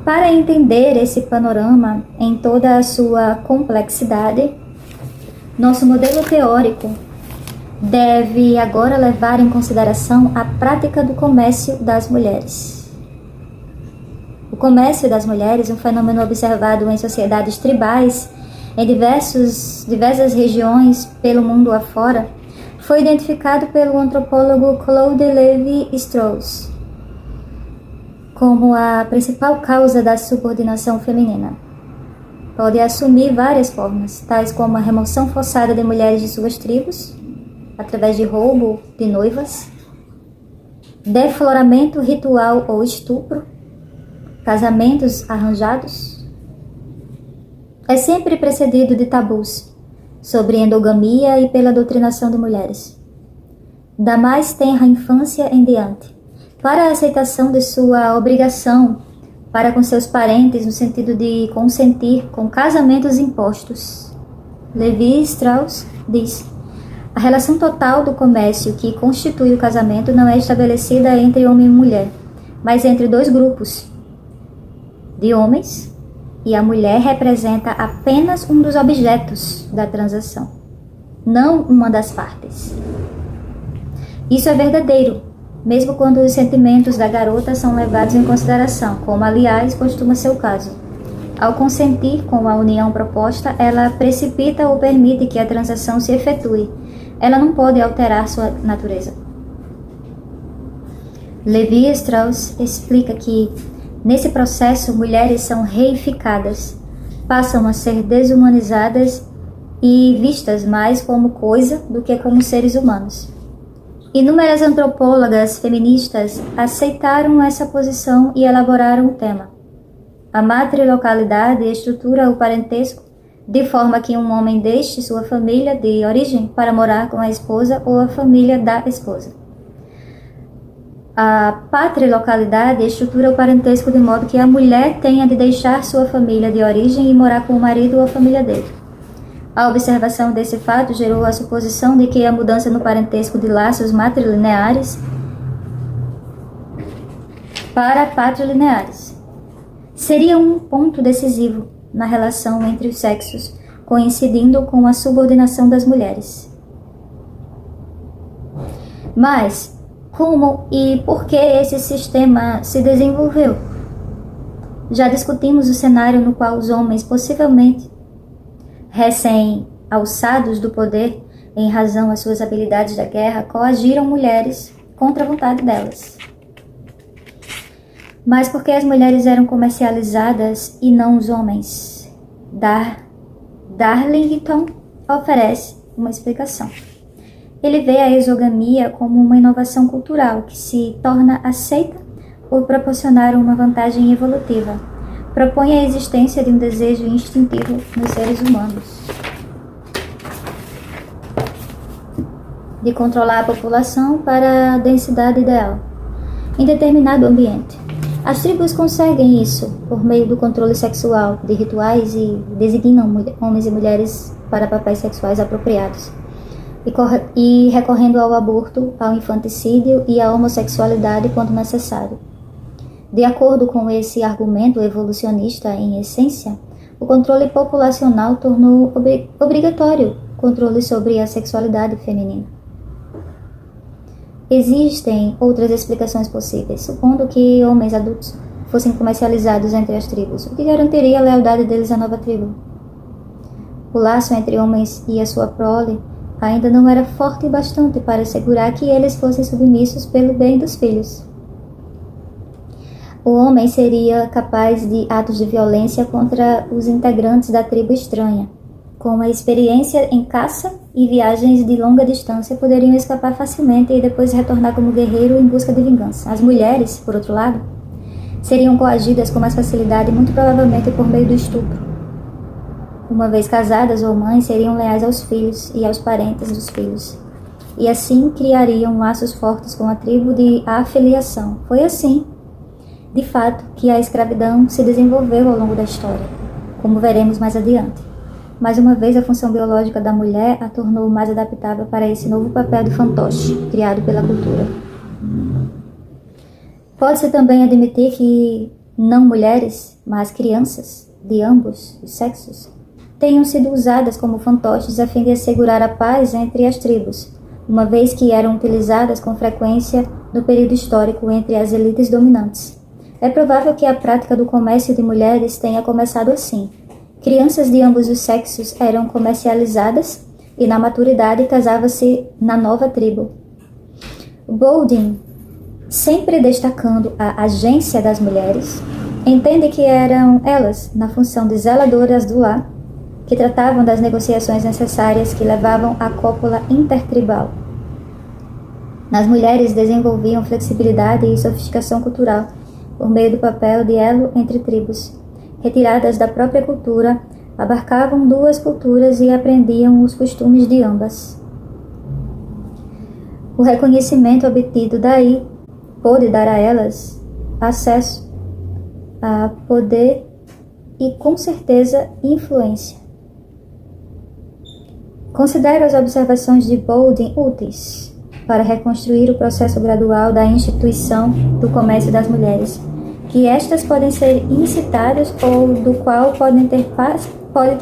Para entender esse panorama em toda a sua complexidade, nosso modelo teórico deve agora levar em consideração a prática do comércio das mulheres. O comércio das mulheres, um fenômeno observado em sociedades tribais em diversas regiões pelo mundo afora, foi identificado pelo antropólogo Claude Lévi-Strauss como a principal causa da subordinação feminina. Pode assumir várias formas, tais como a remoção forçada de mulheres de suas tribos, através de roubo de noivas, defloramento ritual ou estupro, casamentos arranjados. É sempre precedido de tabus sobre endogamia e pela doutrinação de mulheres, da mais tenra infância em diante, para a aceitação de sua obrigação para com seus parentes no sentido de consentir com casamentos impostos. Lévi-Strauss diz: a relação total do comércio que constitui o casamento não é estabelecida entre homem e mulher, mas entre dois grupos de homens, e a mulher representa apenas um dos objetos da transação, não uma das partes. Isso é verdadeiro, mesmo quando os sentimentos da garota são levados em consideração, como aliás costuma ser o caso. Ao consentir com a união proposta, ela precipita ou permite que a transação se efetue. Ela não pode alterar sua natureza. Lévi-Strauss explica que, nesse processo, mulheres são reificadas, passam a ser desumanizadas e vistas mais como coisa do que como seres humanos. Inúmeras antropólogas feministas aceitaram essa posição e elaboraram o tema. A matrilocalidade estrutura o parentesco de forma que um homem deixe sua família de origem para morar com a esposa ou a família da esposa. A patrilocalidade estrutura o parentesco de modo que a mulher tenha de deixar sua família de origem e morar com o marido ou a família dele. A observação desse fato gerou a suposição de que a mudança no parentesco de laços matrilineares para patrilineares seria um ponto decisivo na relação entre os sexos, coincidindo com a subordinação das mulheres. Mas como e por que esse sistema se desenvolveu? Já discutimos o cenário no qual os homens, possivelmente recém-alçados do poder em razão às suas habilidades da guerra, coagiram mulheres contra a vontade delas. Mas por que as mulheres eram comercializadas e não os homens? Darlington oferece uma explicação. Ele vê a exogamia como uma inovação cultural que se torna aceita por proporcionar uma vantagem evolutiva. Propõe a existência de um desejo instintivo nos seres humanos de controlar a população para a densidade ideal em determinado ambiente. As tribos conseguem isso por meio do controle sexual, de rituais e designam homens e mulheres para papéis sexuais apropriados. E recorrendo ao aborto, ao infanticídio e à homossexualidade quando necessário. De acordo com esse argumento evolucionista em essência, o controle populacional tornou obrigatório o controle sobre a sexualidade feminina. Existem outras explicações possíveis, supondo que homens adultos fossem comercializados entre as tribos, o que garantiria a lealdade deles à nova tribo. O laço entre homens e a sua prole ainda não era forte bastante para assegurar que eles fossem submissos pelo bem dos filhos. O homem seria capaz de atos de violência contra os integrantes da tribo estranha. Com a experiência em caça e viagens de longa distância, poderiam escapar facilmente e depois retornar como guerreiro em busca de vingança. As mulheres, por outro lado, seriam coagidas com mais facilidade, muito provavelmente por meio do estupro. Uma vez casadas ou mães, seriam leais aos filhos e aos parentes dos filhos, e assim criariam laços fortes com a tribo de afiliação. Foi assim, de fato, que a escravidão se desenvolveu ao longo da história, como veremos mais adiante. Mais uma vez, a função biológica da mulher a tornou mais adaptável para esse novo papel de fantoche, criado pela cultura. Pode-se também admitir que não mulheres, mas crianças, de ambos os sexos, tenham sido usadas como fantoches a fim de assegurar a paz entre as tribos, uma vez que eram utilizadas com frequência no período histórico entre as elites dominantes. É provável que a prática do comércio de mulheres tenha começado assim. Crianças de ambos os sexos eram comercializadas e, na maturidade, casava-se na nova tribo. Bowden, sempre destacando a agência das mulheres, entende que eram elas, na função de zeladoras do lar, que tratavam das negociações necessárias que levavam à cópula intertribal. Nas mulheres desenvolviam flexibilidade e sofisticação cultural por meio do papel de elo entre tribos. Retiradas da própria cultura, abarcavam duas culturas e aprendiam os costumes de ambas. O reconhecimento obtido daí pôde dar a elas acesso a poder e, com certeza, influência. Considero as observações de Bowden úteis para reconstruir o processo gradual da instituição do comércio das mulheres, que estas podem ser incitadas ou do qual pode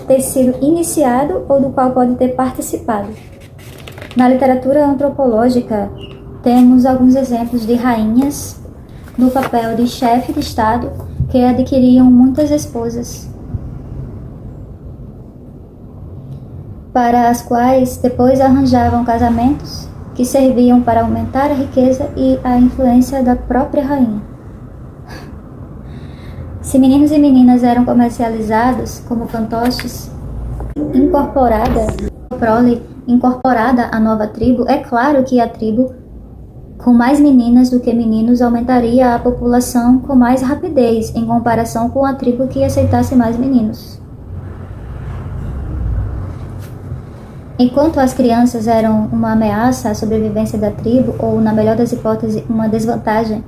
ter sido iniciado ou do qual pode ter participado. Na literatura antropológica, temos alguns exemplos de rainhas no papel de chefe de Estado que adquiriam muitas esposas, para as quais depois arranjavam casamentos que serviam para aumentar a riqueza e a influência da própria rainha. Se meninos e meninas eram comercializados como fantoches, Incorporada à nova tribo, é claro que a tribo com mais meninas do que meninos aumentaria a população com mais rapidez em comparação com a tribo que aceitasse mais meninos. Enquanto as crianças eram uma ameaça à sobrevivência da tribo, ou, na melhor das hipóteses, uma desvantagem,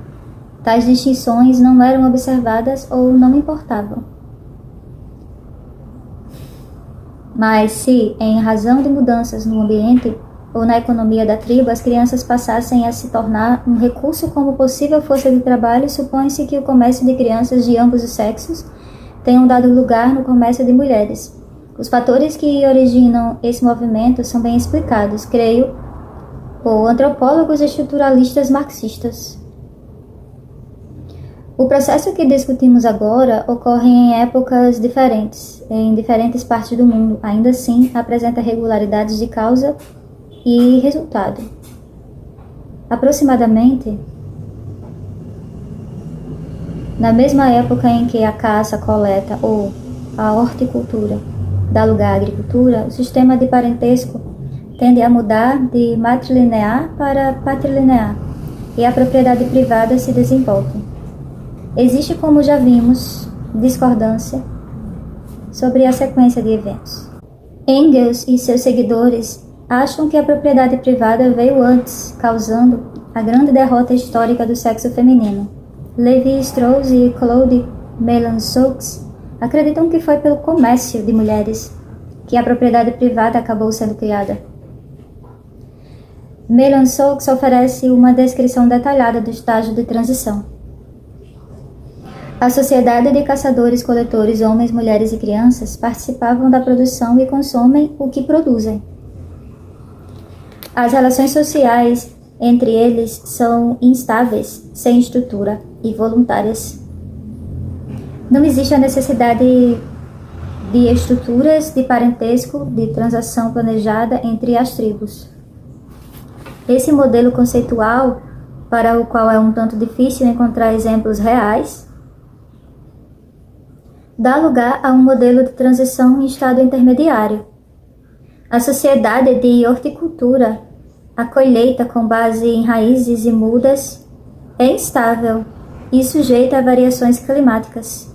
tais distinções não eram observadas ou não importavam. Mas se, em razão de mudanças no ambiente ou na economia da tribo, as crianças passassem a se tornar um recurso como possível força de trabalho, supõe-se que o comércio de crianças de ambos os sexos tenham dado lugar no comércio de mulheres. Os fatores que originam esse movimento são bem explicados, creio, por antropólogos estruturalistas marxistas. O processo que discutimos agora ocorre em épocas diferentes, em diferentes partes do mundo. Ainda assim, apresenta regularidades de causa e resultado. Aproximadamente, na mesma época em que a caça, coleta ou a horticultura dá lugar à agricultura, o sistema de parentesco tende a mudar de matrilinear para patrilinear e a propriedade privada se desenvolve. Existe, como já vimos, discordância sobre a sequência de eventos. Engels e seus seguidores acham que a propriedade privada veio antes, causando a grande derrota histórica do sexo feminino. Levi-Strauss e Claude Melanchthon acreditam que foi pelo comércio de mulheres que a propriedade privada acabou sendo criada. Melanchthon oferece uma descrição detalhada do estágio de transição. A sociedade de caçadores-coletores, homens, mulheres e crianças, participavam da produção e consomem o que produzem. As relações sociais entre eles são instáveis, sem estrutura e voluntárias. Não existe a necessidade de estruturas de parentesco, de transação planejada entre as tribos. Esse modelo conceitual, para o qual é um tanto difícil encontrar exemplos reais, dá lugar a um modelo de transição em estado intermediário. A sociedade de horticultura, a colheita com base em raízes e mudas, é instável e sujeita a variações climáticas.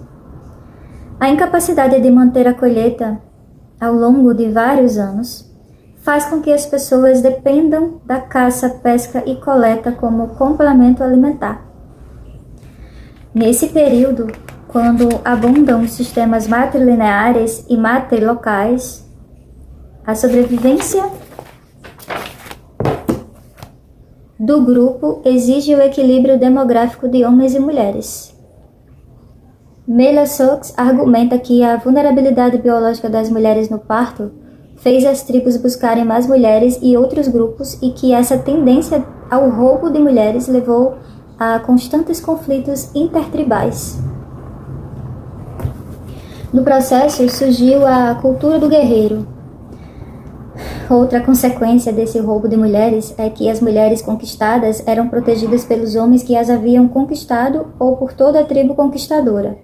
A incapacidade de manter a colheita ao longo de vários anos faz com que as pessoas dependam da caça, pesca e coleta como complemento alimentar. Nesse período, quando abundam os sistemas matrilineares e matrilocais, a sobrevivência do grupo exige o equilíbrio demográfico de homens e mulheres. Melanchthon argumenta que a vulnerabilidade biológica das mulheres no parto fez as tribos buscarem mais mulheres e outros grupos e que essa tendência ao roubo de mulheres levou a constantes conflitos intertribais. No processo surgiu a cultura do guerreiro. Outra consequência desse roubo de mulheres é que as mulheres conquistadas eram protegidas pelos homens que as haviam conquistado ou por toda a tribo conquistadora.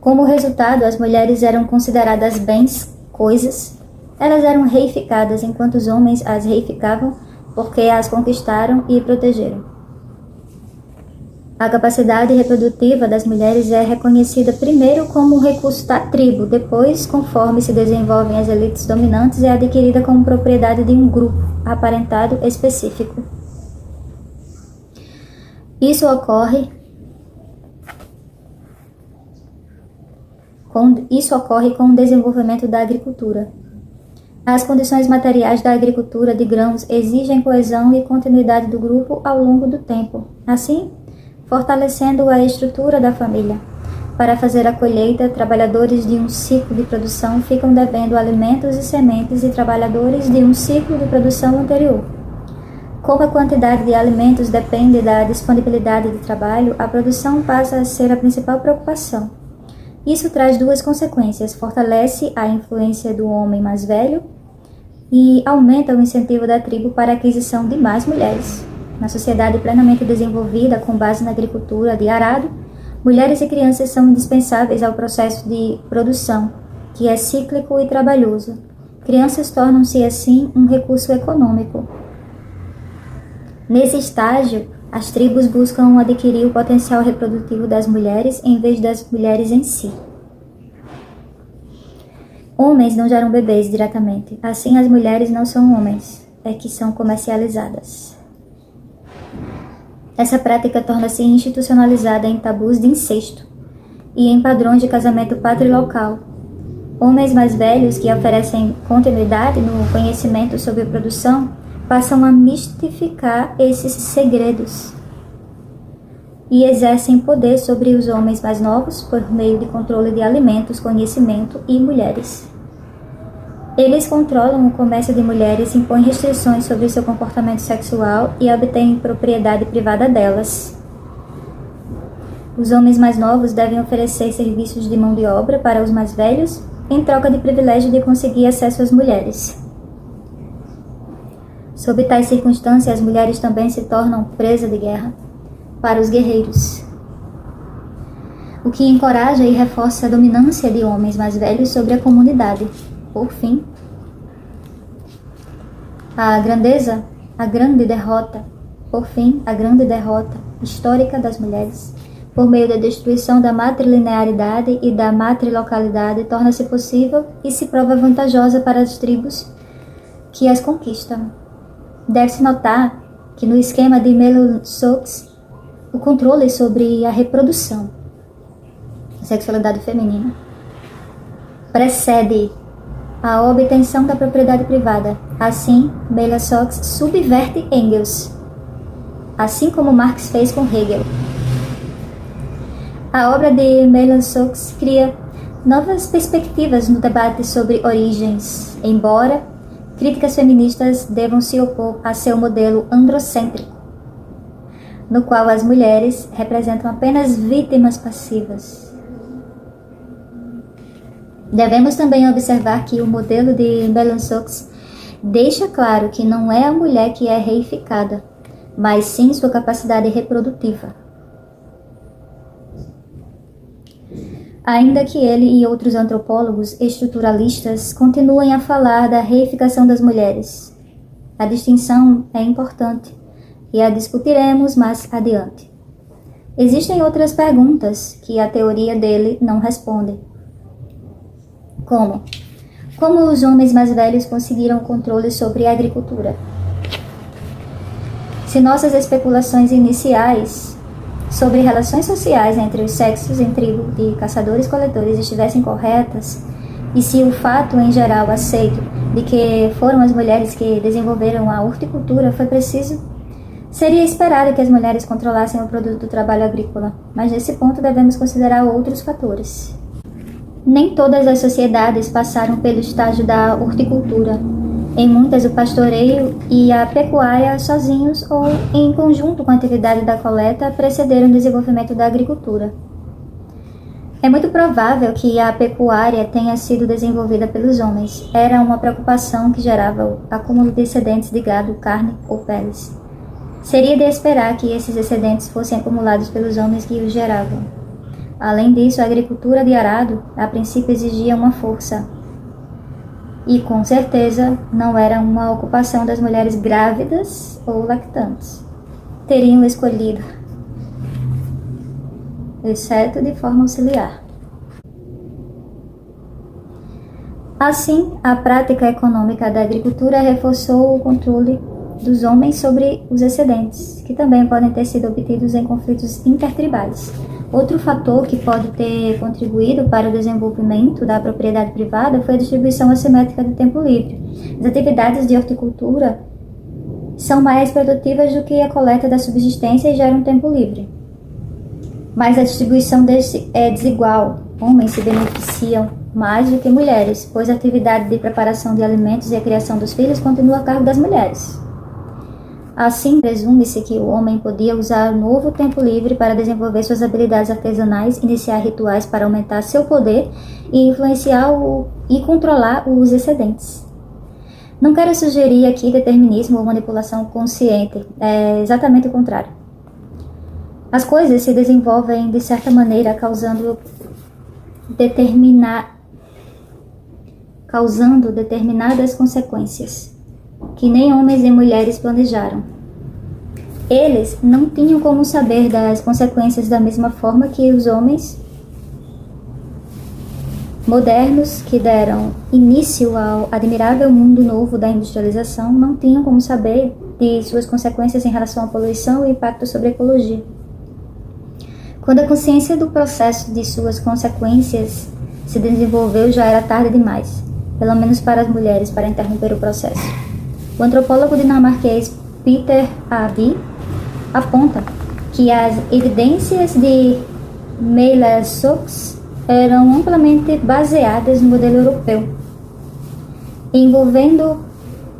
Como resultado, as mulheres eram consideradas bens, coisas. Elas eram reificadas enquanto os homens as reificavam porque as conquistaram e protegeram. A capacidade reprodutiva das mulheres é reconhecida primeiro como um recurso da tribo, depois, conforme se desenvolvem as elites dominantes, é adquirida como propriedade de um grupo aparentado específico. Isso ocorre com o desenvolvimento da agricultura. As condições materiais da agricultura de grãos exigem coesão e continuidade do grupo ao longo do tempo. Assim, fortalecendo a estrutura da família. Para fazer a colheita, trabalhadores de um ciclo de produção ficam devendo alimentos e sementes e trabalhadores de um ciclo de produção anterior. Como a quantidade de alimentos depende da disponibilidade de trabalho, a produção passa a ser a principal preocupação. Isso traz duas consequências: fortalece a influência do homem mais velho e aumenta o incentivo da tribo para a aquisição de mais mulheres. Na sociedade plenamente desenvolvida, com base na agricultura de arado, mulheres e crianças são indispensáveis ao processo de produção, que é cíclico e trabalhoso. Crianças tornam-se, assim, um recurso econômico. Nesse estágio, as tribos buscam adquirir o potencial reprodutivo das mulheres em vez das mulheres em si. Homens não geram bebês diretamente, assim as mulheres não são homens, é que são comercializadas. Essa prática torna-se institucionalizada em tabus de incesto e em padrões de casamento patrilocal. Homens mais velhos que oferecem continuidade no conhecimento sobre produção passam a mistificar esses segredos e exercem poder sobre os homens mais novos por meio de controle de alimentos, conhecimento e mulheres. Eles controlam o comércio de mulheres, impõem restrições sobre seu comportamento sexual e obtêm propriedade privada delas. Os homens mais novos devem oferecer serviços de mão de obra para os mais velhos, em troca de privilégio de conseguir acesso às mulheres. Sob tais circunstâncias, as mulheres também se tornam presa de guerra para os guerreiros, o que encoraja e reforça a dominância de homens mais velhos sobre a comunidade. Por fim, a grande derrota histórica das mulheres, por meio da destruição da matrilinearidade e da matrilocalidade, torna-se possível e se prova vantajosa para as tribos que as conquistam. Deve-se notar que no esquema de Melun-Sokes, o controle sobre a reprodução, a sexualidade feminina, precede a obtenção da propriedade privada. Assim, Melun-Sokes subverte Engels, assim como Marx fez com Hegel. A obra de Melun-Sokes cria novas perspectivas no debate sobre origens, embora críticas feministas devam se opor a seu modelo androcêntrico, no qual as mulheres representam apenas vítimas passivas. Devemos também observar que o modelo de Melun-Sokes deixa claro que não é a mulher que é reificada, mas sim sua capacidade reprodutiva. Ainda que ele e outros antropólogos estruturalistas continuem a falar da reificação das mulheres, a distinção é importante e a discutiremos mais adiante. Existem outras perguntas que a teoria dele não responde. Como os homens mais velhos conseguiram controle sobre a agricultura? Se nossas especulações iniciais sobre relações sociais entre os sexos em tribo de caçadores-coletores estivessem corretas, e se o fato em geral aceito de que foram as mulheres que desenvolveram a horticultura foi preciso, seria esperado que as mulheres controlassem o produto do trabalho agrícola, mas nesse ponto devemos considerar outros fatores. Nem todas as sociedades passaram pelo estágio da horticultura. Em muitas, o pastoreio e a pecuária sozinhos ou em conjunto com a atividade da coleta precederam o desenvolvimento da agricultura. É muito provável que a pecuária tenha sido desenvolvida pelos homens. Era uma preocupação que gerava o acúmulo de excedentes de gado, carne ou peles. Seria de esperar que esses excedentes fossem acumulados pelos homens que os geravam. Além disso, a agricultura de arado, a princípio, exigia uma força. E, com certeza, não era uma ocupação das mulheres grávidas ou lactantes. Teriam escolhido, exceto de forma auxiliar. Assim, a prática econômica da agricultura reforçou o controle dos homens sobre os excedentes, que também podem ter sido obtidos em conflitos intertribais. Outro fator que pode ter contribuído para o desenvolvimento da propriedade privada foi a distribuição assimétrica do tempo livre. As atividades de horticultura são mais produtivas do que a coleta da subsistência e geram tempo livre. Mas a distribuição deste é desigual. Homens se beneficiam mais do que mulheres, pois a atividade de preparação de alimentos e a criação dos filhos continua a cargo das mulheres. Assim, presume-se que o homem podia usar o novo tempo livre para desenvolver suas habilidades artesanais, iniciar rituais para aumentar seu poder e influenciar e controlar os excedentes. Não quero sugerir aqui determinismo ou manipulação consciente, é exatamente o contrário. As coisas se desenvolvem de certa maneira, causando causando determinadas consequências, que nem homens e mulheres planejaram. Eles não tinham como saber das consequências da mesma forma que os homens modernos que deram início ao admirável mundo novo da industrialização não tinham como saber de suas consequências em relação à poluição e impacto sobre a ecologia. Quando a consciência do processo de suas consequências se desenvolveu, já era tarde demais, pelo menos para as mulheres, para interromper o processo. O antropólogo dinamarquês Peter Aby aponta que as evidências de Meyler-Schuch eram amplamente baseadas no modelo europeu, envolvendo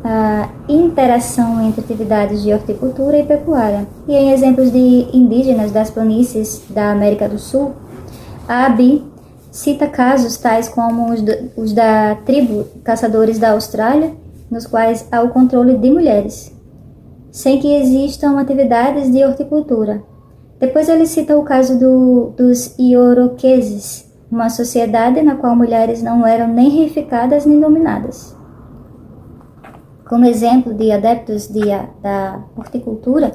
a interação entre atividades de horticultura e pecuária. E em exemplos de indígenas das planícies da América do Sul, a Aby cita casos tais como os da tribo caçadores da Austrália, nos quais há o controle de mulheres, sem que existam atividades de horticultura. Depois ele cita o caso dos ioroqueses, uma sociedade na qual mulheres não eram nem reificadas nem dominadas. Como exemplo de adeptos da horticultura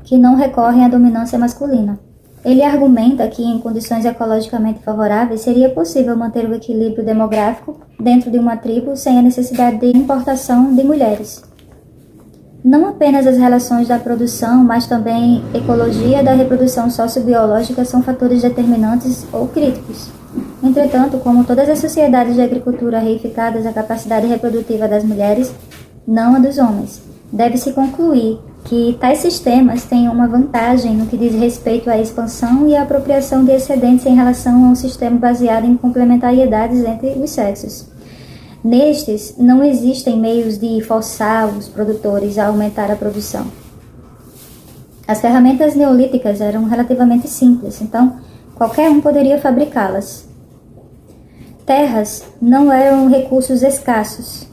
que não recorrem à dominância masculina. Ele argumenta que em condições ecologicamente favoráveis seria possível manter o equilíbrio demográfico dentro de uma tribo sem a necessidade de importação de mulheres. Não apenas as relações da produção, mas também ecologia da reprodução sociobiológica são fatores determinantes ou críticos. Entretanto, como todas as sociedades de agricultura reificadas, a capacidade reprodutiva das mulheres, não a dos homens. Deve-se concluir que tais sistemas têm uma vantagem no que diz respeito à expansão e à apropriação de excedentes em relação a um sistema baseado em complementariedades entre os sexos. Nestes, não existem meios de forçar os produtores a aumentar a produção. As ferramentas neolíticas eram relativamente simples, então qualquer um poderia fabricá-las. Terras não eram recursos escassos.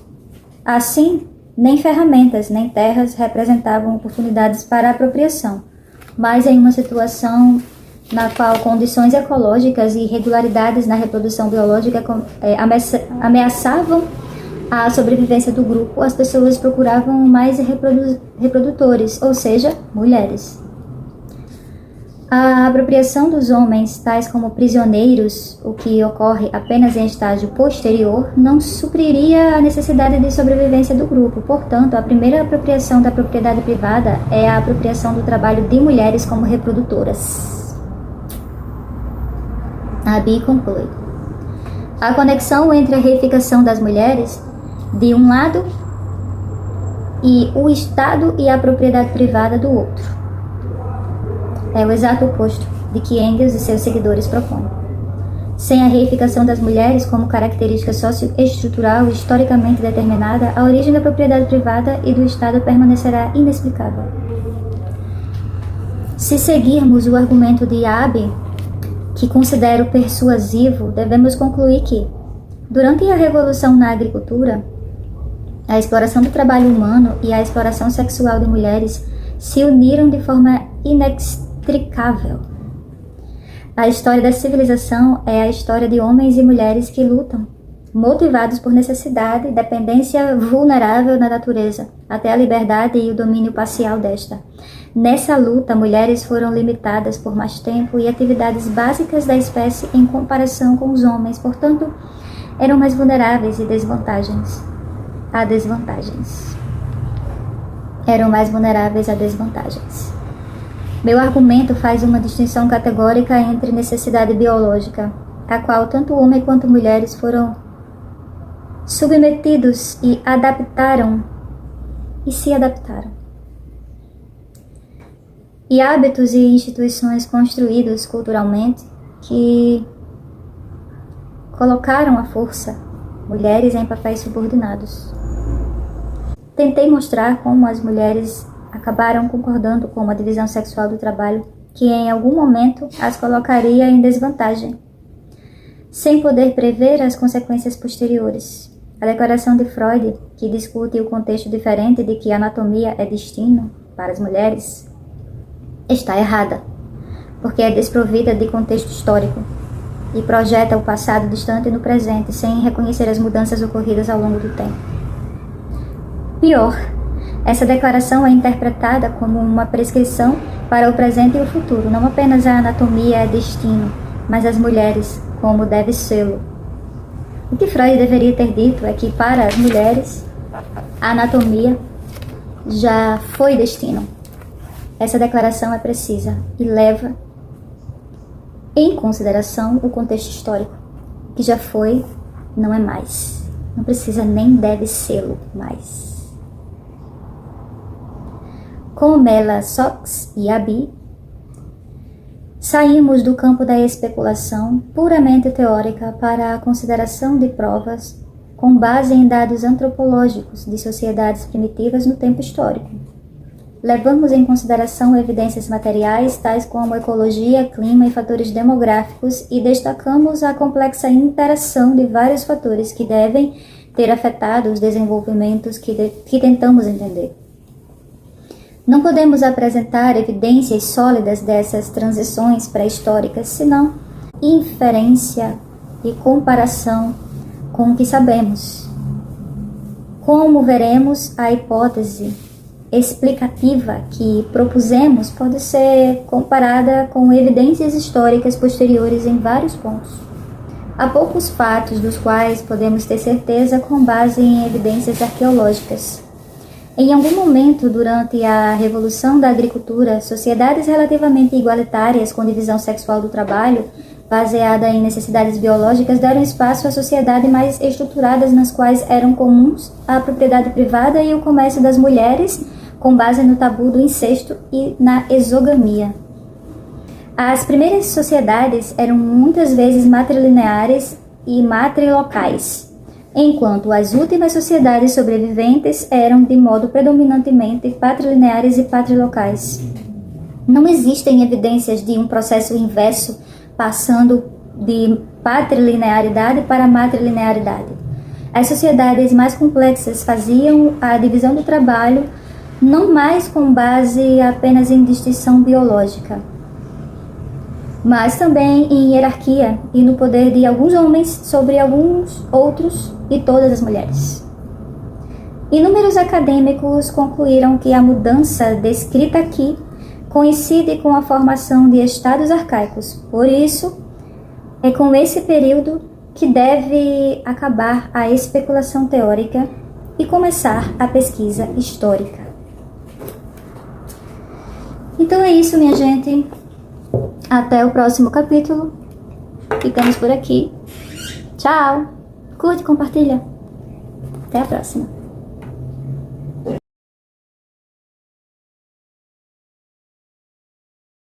Assim, nem ferramentas, nem terras representavam oportunidades para a apropriação, mas em uma situação na qual condições ecológicas e irregularidades na reprodução biológica ameaçavam a sobrevivência do grupo, as pessoas procuravam mais reprodutores, ou seja, mulheres. A apropriação dos homens, tais como prisioneiros, o que ocorre apenas em estágio posterior, não supriria a necessidade de sobrevivência do grupo. Portanto, a primeira apropriação da propriedade privada é a apropriação do trabalho de mulheres como reprodutoras. Aby conclui: a conexão entre a reificação das mulheres, de um lado, e o Estado e a propriedade privada do outro. É o exato oposto de que Engels e seus seguidores propõem. Sem a reificação das mulheres como característica socioestrutural historicamente determinada, a origem da propriedade privada e do Estado permanecerá inexplicável. Se seguirmos o argumento de Aby, que considero persuasivo, devemos concluir que, durante a revolução na agricultura, a exploração do trabalho humano e a exploração sexual de mulheres se uniram de forma inextricável. A história da civilização é a história de homens e mulheres que lutam, motivados por necessidade, dependência vulnerável na natureza, até a liberdade e o domínio parcial desta. Nessa luta, mulheres foram limitadas por mais tempo e atividades básicas da espécie em comparação com os homens, portanto, eram mais vulneráveis a desvantagens. Eram mais vulneráveis a desvantagens. Meu argumento faz uma distinção categórica entre necessidade biológica, a qual tanto homens quanto mulheres foram submetidos e se adaptaram. E hábitos e instituições construídos culturalmente que colocaram à força mulheres em papéis subordinados. Tentei mostrar como as mulheres acabaram concordando com uma divisão sexual do trabalho que em algum momento as colocaria em desvantagem, sem poder prever as consequências posteriores. A declaração de Freud, que discute o contexto diferente de que a anatomia é destino para as mulheres, está errada, porque é desprovida de contexto histórico. e projeta o passado distante no presente, sem reconhecer as mudanças ocorridas ao longo do tempo. Pior, essa declaração é interpretada como uma prescrição para o presente e o futuro. Não apenas a anatomia é destino, mas as mulheres, como deve sê-lo. O que Freud deveria ter dito é que, para as mulheres, a anatomia já foi destino. Essa declaração é precisa e leva em consideração o contexto histórico. O que já foi, não é mais. Não precisa nem deve sê-lo mais. Com Mela Sox e Abi, saímos do campo da especulação puramente teórica para a consideração de provas com base em dados antropológicos de sociedades primitivas no tempo histórico. Levamos em consideração evidências materiais, tais como ecologia, clima e fatores demográficos, e destacamos a complexa interação de vários fatores que devem ter afetado os desenvolvimentos que tentamos entender. Não podemos apresentar evidências sólidas dessas transições pré-históricas, senão inferência e comparação com o que sabemos. Como veremos, a hipótese explicativa que propusemos pode ser comparada com evidências históricas posteriores em vários pontos. Há poucos fatos dos quais podemos ter certeza com base em evidências arqueológicas. Em algum momento, durante a Revolução da Agricultura, sociedades relativamente igualitárias com divisão sexual do trabalho, baseada em necessidades biológicas, deram espaço a sociedades mais estruturadas nas quais eram comuns a propriedade privada e o comércio das mulheres, com base no tabu do incesto e na exogamia. As primeiras sociedades eram muitas vezes matrilineares e matrilocais, enquanto as últimas sociedades sobreviventes eram de modo predominantemente patrilineares e patrilocais. Não existem evidências de um processo inverso passando de patrilinearidade para matrilinearidade. As sociedades mais complexas faziam a divisão do trabalho não mais com base apenas em distinção biológica, mas também em hierarquia e no poder de alguns homens sobre alguns outros e todas as mulheres. Inúmeros acadêmicos concluíram que a mudança descrita aqui coincide com a formação de estados arcaicos. Por isso, é com esse período que deve acabar a especulação teórica e começar a pesquisa histórica. Então é isso, minha gente. Até o próximo capítulo. Ficamos por aqui. Tchau. Curte, compartilha. Até a próxima.